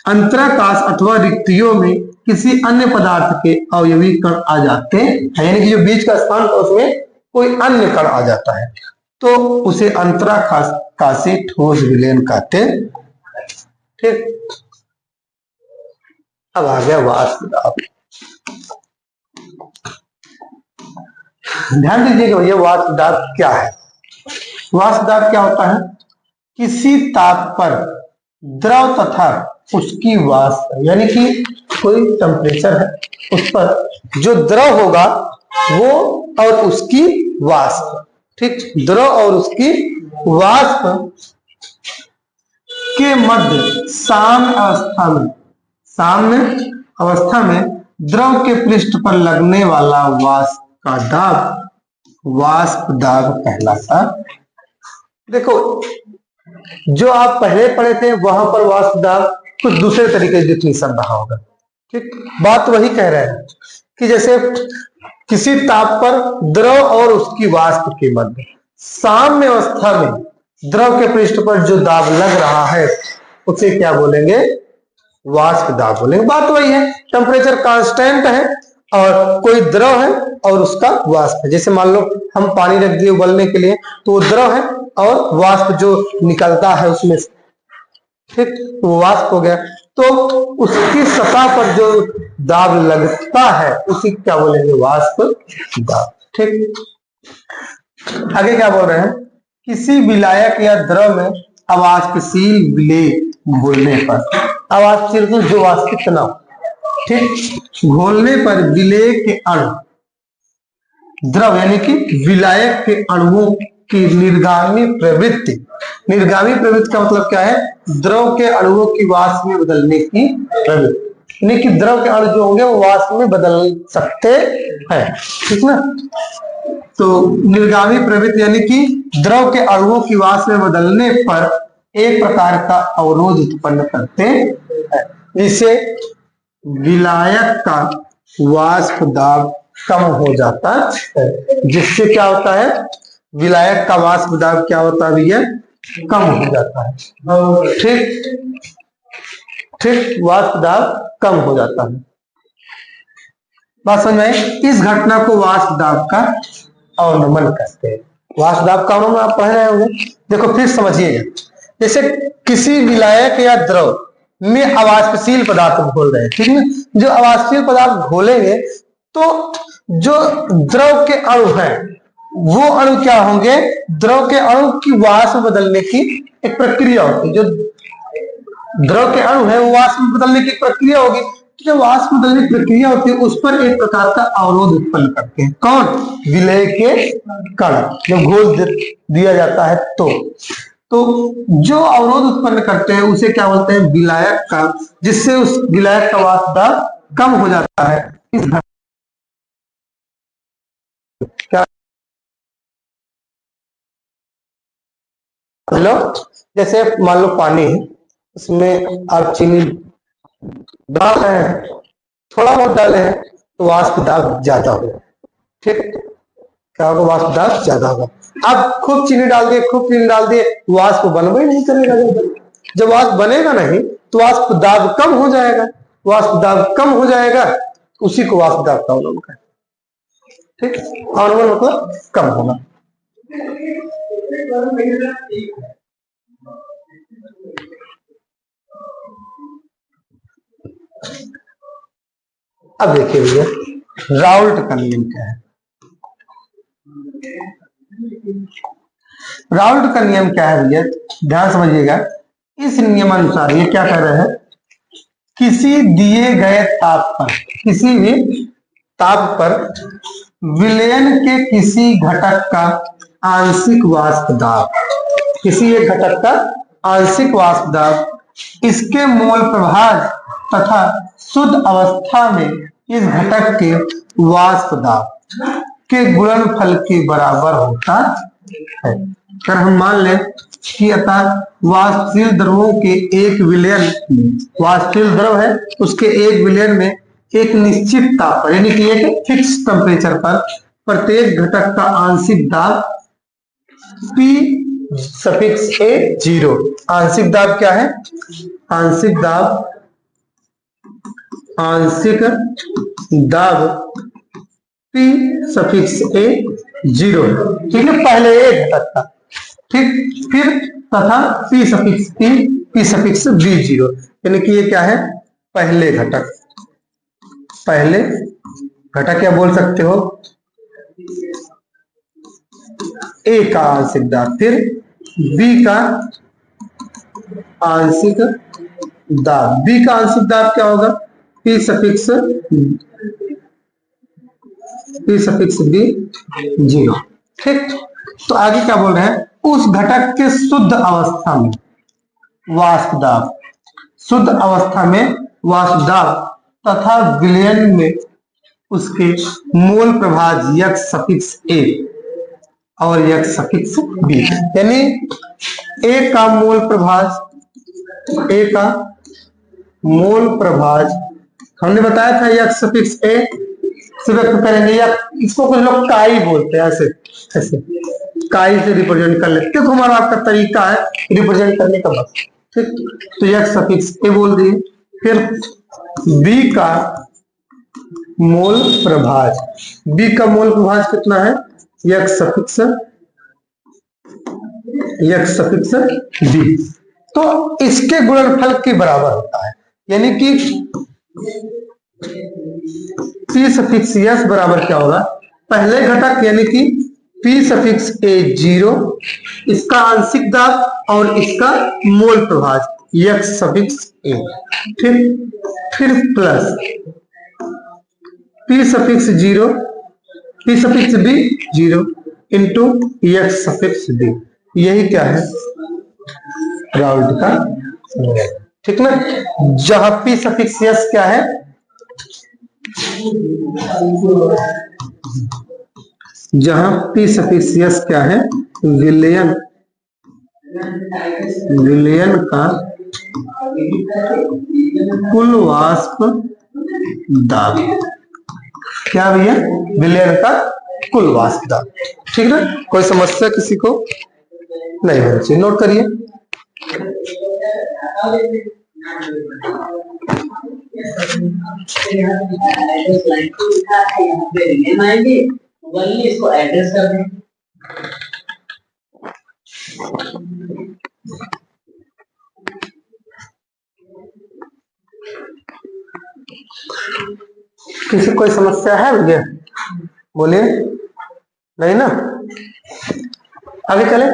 [SPEAKER 1] अंतराकाश अथवा रिक्तियों में किसी अन्य पदार्थ के अवयवी कण आ जाते हैं, यानी कि जो बीच का स्थान था उसमें कोई अन्य कण आ जाता है, तो उसे अंतराकाशी ठोस विलयन कहते हैं। ठीक, अब आ गया वाष्प दाब। ध्यान दीजिएगा भैया, वाष्प दाब क्या है? वाष्प दाब क्या होता है? किसी ताप पर द्रव तथा उसकी वाष्प, यानी कि कोई टेम्परेचर है उस पर जो द्रव होगा वो और उसकी वाष्प, ठीक, द्रव और उसकी वाष्प के मध्य साम्य अवस्था में द्रव के पृष्ठ पर लगने वाला वाष्प का दाब वाष्प दाब कहलाता। देखो, जो आप पहले पढ़े थे वहां पर वाष्प दाब कुछ दूसरे तरीके से डिफिनेशन रहा होगा। ठीक, बात वही कह रहे हैं कि जैसे किसी ताप पर द्रव और उसकी वाष्प के मध्य साम्य अवस्था में द्रव के पृष्ठ पर जो दाब लग रहा है उसे क्या बोलेंगे? वाष्प दाब बोलेंगे। बात वही है, टेम्परेचर कांस्टेंट है और कोई द्रव है और उसका वाष्प है। जैसे मान लो हम पानी रख दिए उबलने के लिए, तो वो द्रव है और वाष्प जो निकलता है उसमें से, ठीक, वो वाष्प हो गया। तो उसकी सतह पर जो दाब लगता है उसी क्या बोलेंगे? वाष्प दाब। ठीक, आगे क्या बोल रहे हैं? किसी विलायक या द्रव में अवाष्पशील विलेय घोलने पर, अवाष्पशील तो जो वाष्पित ना हो, ठीक, घोलने पर विलेय के अणु, द्रव यानी कि विलायक के अणुओं की निर्गामी प्रवृत्ति, निर्गामी प्रवृत्ति का मतलब क्या है? द्रव के अणुओं की वाष्प में बदलने की प्रवृत्ति, यानी कि द्रव के अणु जो होंगे वो वाष्प में बदल सकते हैं, ठीक ना। तो निर्गामी प्रवृत्ति यानी कि द्रव के अणुओं की वाष्प में बदलने पर एक प्रकार का अवरोध उत्पन्न करते हैं, जिससे विलायक का वाष्प दाब कम हो जाता है। जिससे क्या होता है? विलायक का वाष्प दाब क्या होता है भैया? कम हो जाता है। ठीक ठीक, वाष्प दाब कम हो जाता है। बात समझ में आई? इस घटना को वाष्प दाब का अवनमन कहते हैं। वाष्प दाब का अवनमन आप पढ़ रहे होंगे। देखो फिर समझिएगा, जैसे किसी विलायक या द्रव में अवाष्पशील पदार्थ घोल रहे हैं, ठीक है, जो अवाष्पशील पदार्थ घोलेंगे तो जो द्रव के अणु हैं वो अणु क्या होंगे? द्रव के अणु की वाष्प बदलने की एक प्रक्रिया होती है। जो द्रव के अणु है वो वाष्प बदलने की प्रक्रिया होगी। जो वाष्प बदलने की प्रक्रिया होती है उस पर एक प्रकार का अवरोध उत्पन्न करते हैं। कौन? विलेय के कण जब घोल दिया जाता है तो जो अवरोध उत्पन्न करते हैं उसे क्या बोलते हैं? विलायक का, जिससे उस विलायक का वाष्प दाब कम हो जाता है। इस क्या लो, जैसे मान लो पानी है, उसमें आप चीनी डाल रहे हैं, थोड़ा बहुत डाले हैं तो वाष्प दाब ज्यादा होगा। ठीक, क्या होगा? वाष्प दाब ज्यादा होगा। आप खूब चीनी डाल दिए, खूब चीनी डाल दिए, वाष्प बनवा ही नहीं करेगा। जब वाष्प बनेगा नहीं तो वाष्प दाब कम हो जाएगा। वाष्प दाब कम हो जाएगा, उसी को वाष्प दाब का अवनमन कहते हैं। ठीक, अवनमन मतलब कम होना। अब देखिए भैया, राउल्ट का नियम क्या है? राउल्ट का नियम क्या है भैया? ध्यान समझिएगा। इस नियमानुसार ये क्या कह रहे हैं? किसी दिए गए ताप पर, किसी भी ताप पर विलयन के किसी घटक का आंशिक वाष्प दाब, किसी एक घटक का आंशिक वाष्प दाब इसके मोल प्रभाज तथा शुद्ध अवस्था में इस घटक के वाष्प दाब के गुणनफल के बराबर होता है। अगर हम मान लें कि अतः वाष्पशील द्रवों के एक विलयन, वाष्पशील द्रव है उसके एक विलयन में एक निश्चित ताप पर यानी कि एक फिक्स टेम्परेचर पर प्रत्येक घटक का आंशिक दाब P सफिक्स A 0। आंशिक दाब क्या है? आंशिक दाब, आंशिक दाब P सफिक्स A 0, ठीक है, पहले एक घटक का। ठीक, फिर तथा P सफिक्स B 0, यानी कि ये क्या है? पहले घटक, पहले घटक क्या बोल सकते हो? A का आंशिक दाब, फिर B का आंशिक दाब। B का आंशिक दाब क्या होगा? P suffix B 0। ठीक, तो आगे क्या बोल रहे हैं? उस घटक के शुद्ध अवस्था में वाष्प दाब, शुद्ध अवस्था में वाष्प दाब तथा विलयन में उसके मोल प्रभाज यक्स सफिक्स A और यक्स सफिक्स B, यानी A का मोल प्रभाज, A का मोल प्रभाज हमने बताया था यक्स सफिक्स A से व्यक्त करेंगे, या इसको कुछ लोग काई बोलते हैं, ऐसे ऐसे काई से रिप्रेजेंट कर लेते। देखो हमारा आपका तरीका है रिप्रेजेंट करने का बस। ठीक, तो यह सफिक्स ए बोल दिए। फिर बी का मोल प्रभाज, बी का मोल प्रभाज कितना है, यक्स सफिक्स बी, तो इसके गुणनफल के बराबर होता है, यानी कि पी सफिक्स एस बराबर क्या होगा, पहले घटक यानी कि पी सफिक्स ए 0, इसका आंशिक दाब और इसका मोल प्रभाज यक्स सफिक्स ए, फिर plus P suffix 0, P suffix B 0 into X suffix B, यही क्या है राउल्ट का नियम। ठीक ना, जहां पी सफिक्स एस क्या है, जहां पी सफिक्स एस क्या है, विलयन का कुल वाष्प दाब, क्या भैया, विलयन का कुल वाष्प दाब। ठीक ना, कोई समस्या किसी को नहीं होनी चाहिए, नोट करिए।
[SPEAKER 2] इसको एड्रेस कर दें।
[SPEAKER 1] किसी कोई समस्या है भैया, बोलिए, नहीं ना, आगे चले।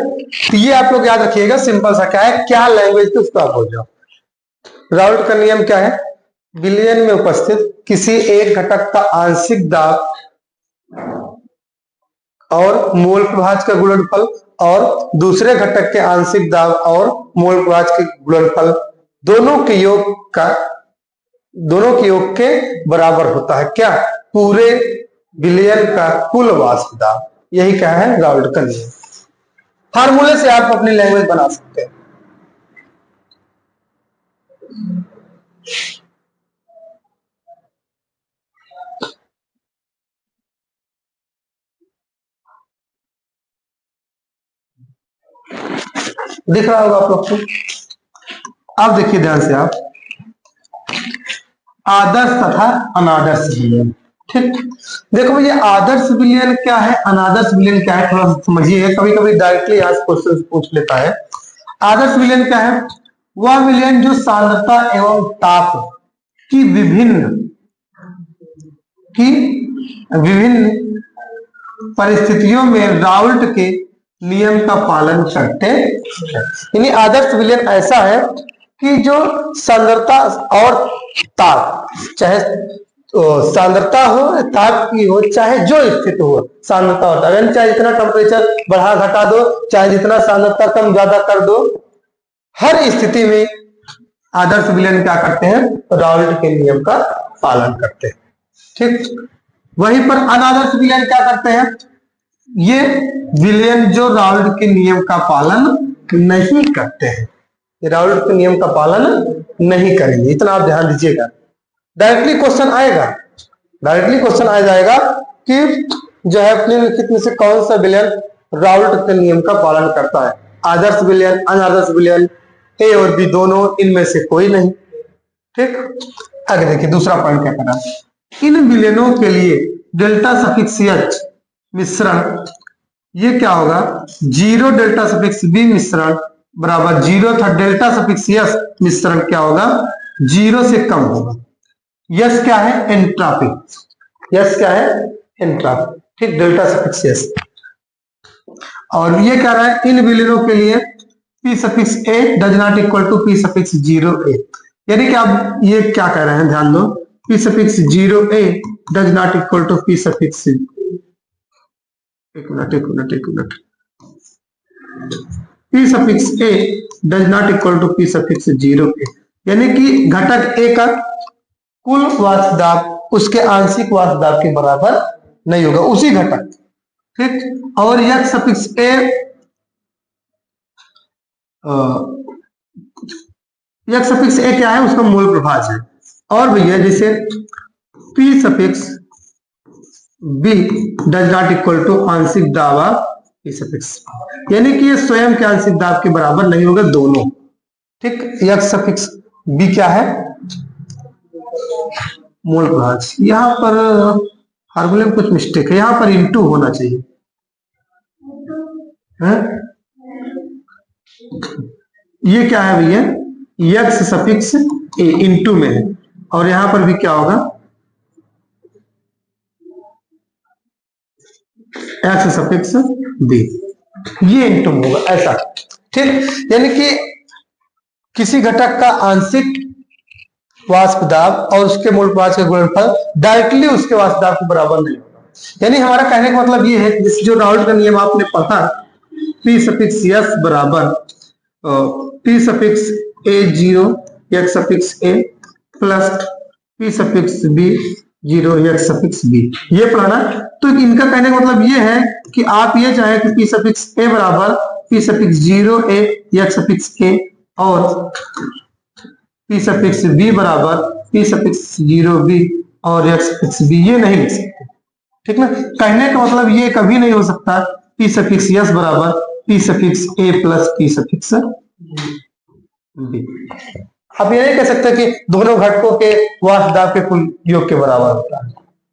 [SPEAKER 1] तो ये आप लोग याद रखिएगा, सिंपल सा क्या है, क्या लैंग्वेज थी उसको आप बोल जाओ। राउल्ट का नियम क्या है, विलयन में उपस्थित किसी एक घटक का आंशिक दाब और मोल प्रभाज का गुणनफल और दूसरे घटक के आंशिक दाब और मोल प्रभाज के गुणनफल दोनों के योग के बराबर होता है, क्या, पूरे विलयन का कुल वाष्प दाब। यही क्या है राउल्ट का नियम। फार्मूले से आप अपनी लैंग्वेज बना सकते हैं। दिख रहा होगा आप लोग को। अब देखिए ध्यान से आप, आदर्श तथा अनादर्श विलयन। ठीक, देखो भैया आदर्श विलयन क्या है, अनादर्श विलयन क्या है, थोड़ा समझिए। कभी कभी डायरेक्टली यहाँ क्वेश्चन पूछ लेता है। आदर्श विलयन क्या है, वह विलयन जो सांद्रता एवं ताप की विभिन्न परिस्थितियों में राउल्ट के नियम का पालन करते हैं। यानी आदर्श विलयन ऐसा है कि जो सांद्रता और ताप, चाहे सांद्रता हो ताप की हो, चाहे जो स्थिति हो, सांद्रता और ताप, चाहे जितना टेम्परेचर बढ़ा घटा दो, चाहे जितना सांद्रता कम ज्यादा कर दो, हर स्थिति में आदर्श विलयन क्या करते हैं, राउल्ट के नियम का पालन करते हैं। ठीक, वहीं पर अनादर्श विलयन क्या करते हैं, ये विलयन जो राउल्ट के नियम का पालन नहीं करते हैं, राउल्ट के नियम का पालन नहीं करेंगे। इतना आप ध्यान दीजिएगा। डायरेक्टली क्वेश्चन आएगा, डायरेक्टली क्वेश्चन आ जाएगा कि जो है अपने लिखित में से कौन सा विलयन राउल्ट के नियम का पालन करता है, आदर्श विलयन, अनादर्श विलयन, ए और बी दोनों, इनमें से कोई नहीं। ठीक, आगे देखिए दूसरा पॉइंट क्या करना, इन विलयनों के लिए डेल्टा सफिक्स एच मिश्रण, ये क्या होगा, 0 डेल्टा सफिक्स बी मिश्रण बराबर 0 था, डेल्टा सफिक्स एस मिश्रण क्या होगा, 0 से कम होगा। यस क्या है, एंट्रोपी, यस क्या है, एंट्रोपी। ठीक, डेल्टा सफिक्स एस। और ये कह रहा है इन विलयनों के लिए P suffix A does not equal to P suffix 0a, यानी कि आप ये क्या कह रहे हैं, ध्यान दो, P suffix 0a does not equal to P suffix, एक minute, P suffix A does not equal to P suffix 0a, यानी कि घटक ए का कुल वाष्प दाब उसके आंशिक वाष्प दाब के बराबर नहीं होगा, उसी घटक। ठीक, और यह सफिक्स ए, यह सफिक्स ए क्या है, उसका मोल प्रभाज है। और भैया जैसे P suffix B does not equal to आंशिक दावा पी सफिक्स, यानी कि ये स्वयं के आंशिक दाब के बराबर नहीं होगा दोनों। ठीक, एक्स सफिक्स बी क्या है, मूल प्रभाज। यहां पर फार्मूले में कुछ मिस्टेक है, यहां पर इंटू होना चाहिए है? ये क्या है भैया, एक्स सफिक्स ए इंटू में है, और यहां पर भी क्या होगा, एक्स सफिक्स बी, ये इंटू होगा ऐसा। ठीक, यानी कि किसी घटक का आंशिक वाष्प दाब और उसके मूल प्रभाज का गुणनफल डायरेक्टली उसके वाष्प दाब के बराबर नहीं होगा। यानी हमारा कहने का मतलब ये है कि जो राउल्ट का नियम आपने पढ़ा, पी सफिक्स एस बराबर P suffix A zero X suffix A plus P suffix B zero X suffix B, ये पढ़ाना। तो इनका कहने का मतलब ये है कि आप ये चाहें कि पी सफिक्स ए बराबर पी सफिक्स जीरो ए एक्स सफिक्स ए और पी सफिक्स बी बराबर पी सफिक्स जीरो बी और एक्स सफिक्स बी, ये नहीं लिख सकते। ठीक ना, कहने का मतलब ये कभी नहीं हो सकता पी सफिक्स एस बराबर P suffix A plus P suffix B. आप ये नहीं कह सकते कि दोनों घटकों के वाष्प दाब के कुल योग के बराबर होता है,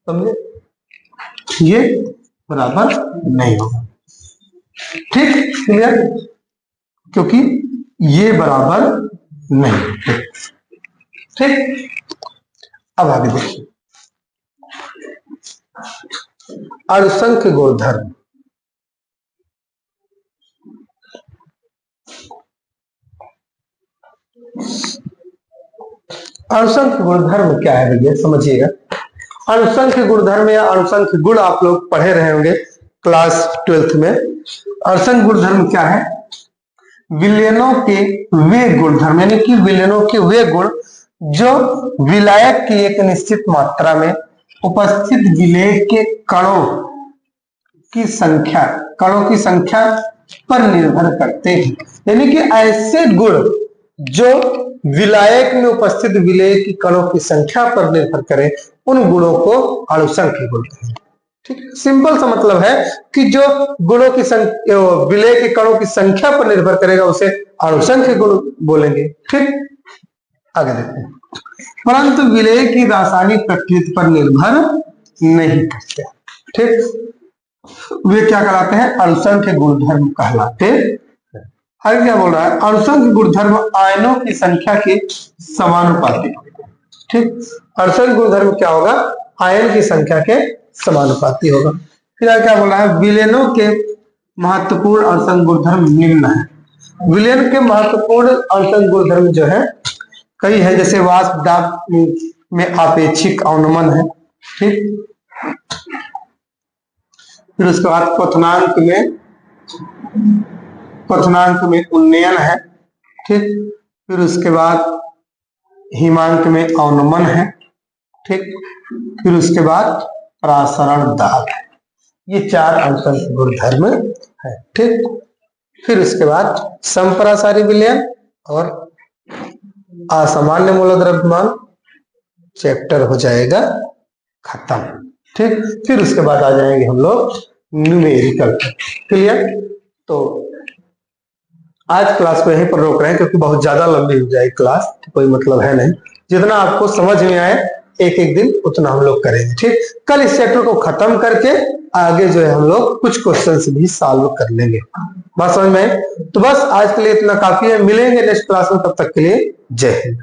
[SPEAKER 1] समझे, ये बराबर नहीं होगा। ठीक, क्लियर, क्योंकि ये बराबर नहीं। ठीक, अब आगे देखिए, अणुसंख्य गुणधर्म। अणुसंख्य गुणधर्म क्या है भैया, समझिएगा। अणुसंख्य गुणधर्म या अणुसंख्य गुण आप लोग पढ़े रहे होंगे क्लास 12th में। अणुसंख्य गुणधर्म क्या है, विलयनों के वे गुणधर्म, यानी कि विलयनों के वे गुण जो विलायक की एक निश्चित मात्रा में उपस्थित विलेय के कणों की संख्या पर निर्भर करते हैं। यानी कि ऐसे गुण जो विलायक में उपस्थित विलेय की कणों की संख्या पर निर्भर करें, उन गुणों को अणुसंख्य गुण कहते हैं। ठीक, सिंपल सा मतलब है कि जो गुणों की विलेय के कणों की संख्या पर निर्भर करेगा उसे अणुसंख्य गुण बोलेंगे। ठीक, आगे देखते हैं। परंतु विलेय की रासायनिक प्रकृति पर निर्भर नहीं करते। ठीक, वे क्या कहलाते हैं, अणुसंख्य गुणधर्म कहलाते हैं। आगे क्या बोल रहा है, अणुसंख्य गुणधर्म आयनों की संख्या के समानुपाती। ठीक, अणुसंख्य गुणधर्म क्या होगा, आयन की संख्या के समानुपाती होगा। फिर आगे क्या बोल रहा है, विलयनों के महत्वपूर्ण अणुसंख्य गुणधर्म निम्न है। विलयन के महत्वपूर्ण अणुसंख्य गुणधर्म जो है कई है, जैसे वाष्प दाब में आपेक्षिक अवनमन है। ठीक, फिर उसके बाद क्वथनांक में उन्नयन है। ठीक, फिर उसके बाद हिमांक में अवनमन है। ठीक, फिर उसके बाद प्रासरण दाब है। ये चार अणुसंख्य गुणधर्म है। ठीक, फिर उसके बाद संपरासारी विलयन और असामान्य मूलक द्रव्यमान चैप्टर हो जाएगा खत्म। ठीक, फिर उसके बाद आ जाएंगे हम लोग न्यूमेरिकल। क्लियर, तो आज क्लास को यहीं पर रोक रहे हैं क्योंकि बहुत ज्यादा लंबी हो जाएगी क्लास, तो कोई मतलब है नहीं। जितना आपको समझ में आए एक एक दिन उतना हम लोग करेंगे। ठीक, कल इस चैप्टर को खत्म करके आगे जो है हम लोग कुछ क्वेश्चंस भी सॉल्व कर लेंगे। बात समझ में? तो बस आज के लिए इतना काफी है, मिलेंगे नेक्स्ट क्लास में, तब तक के लिए जय हिंद।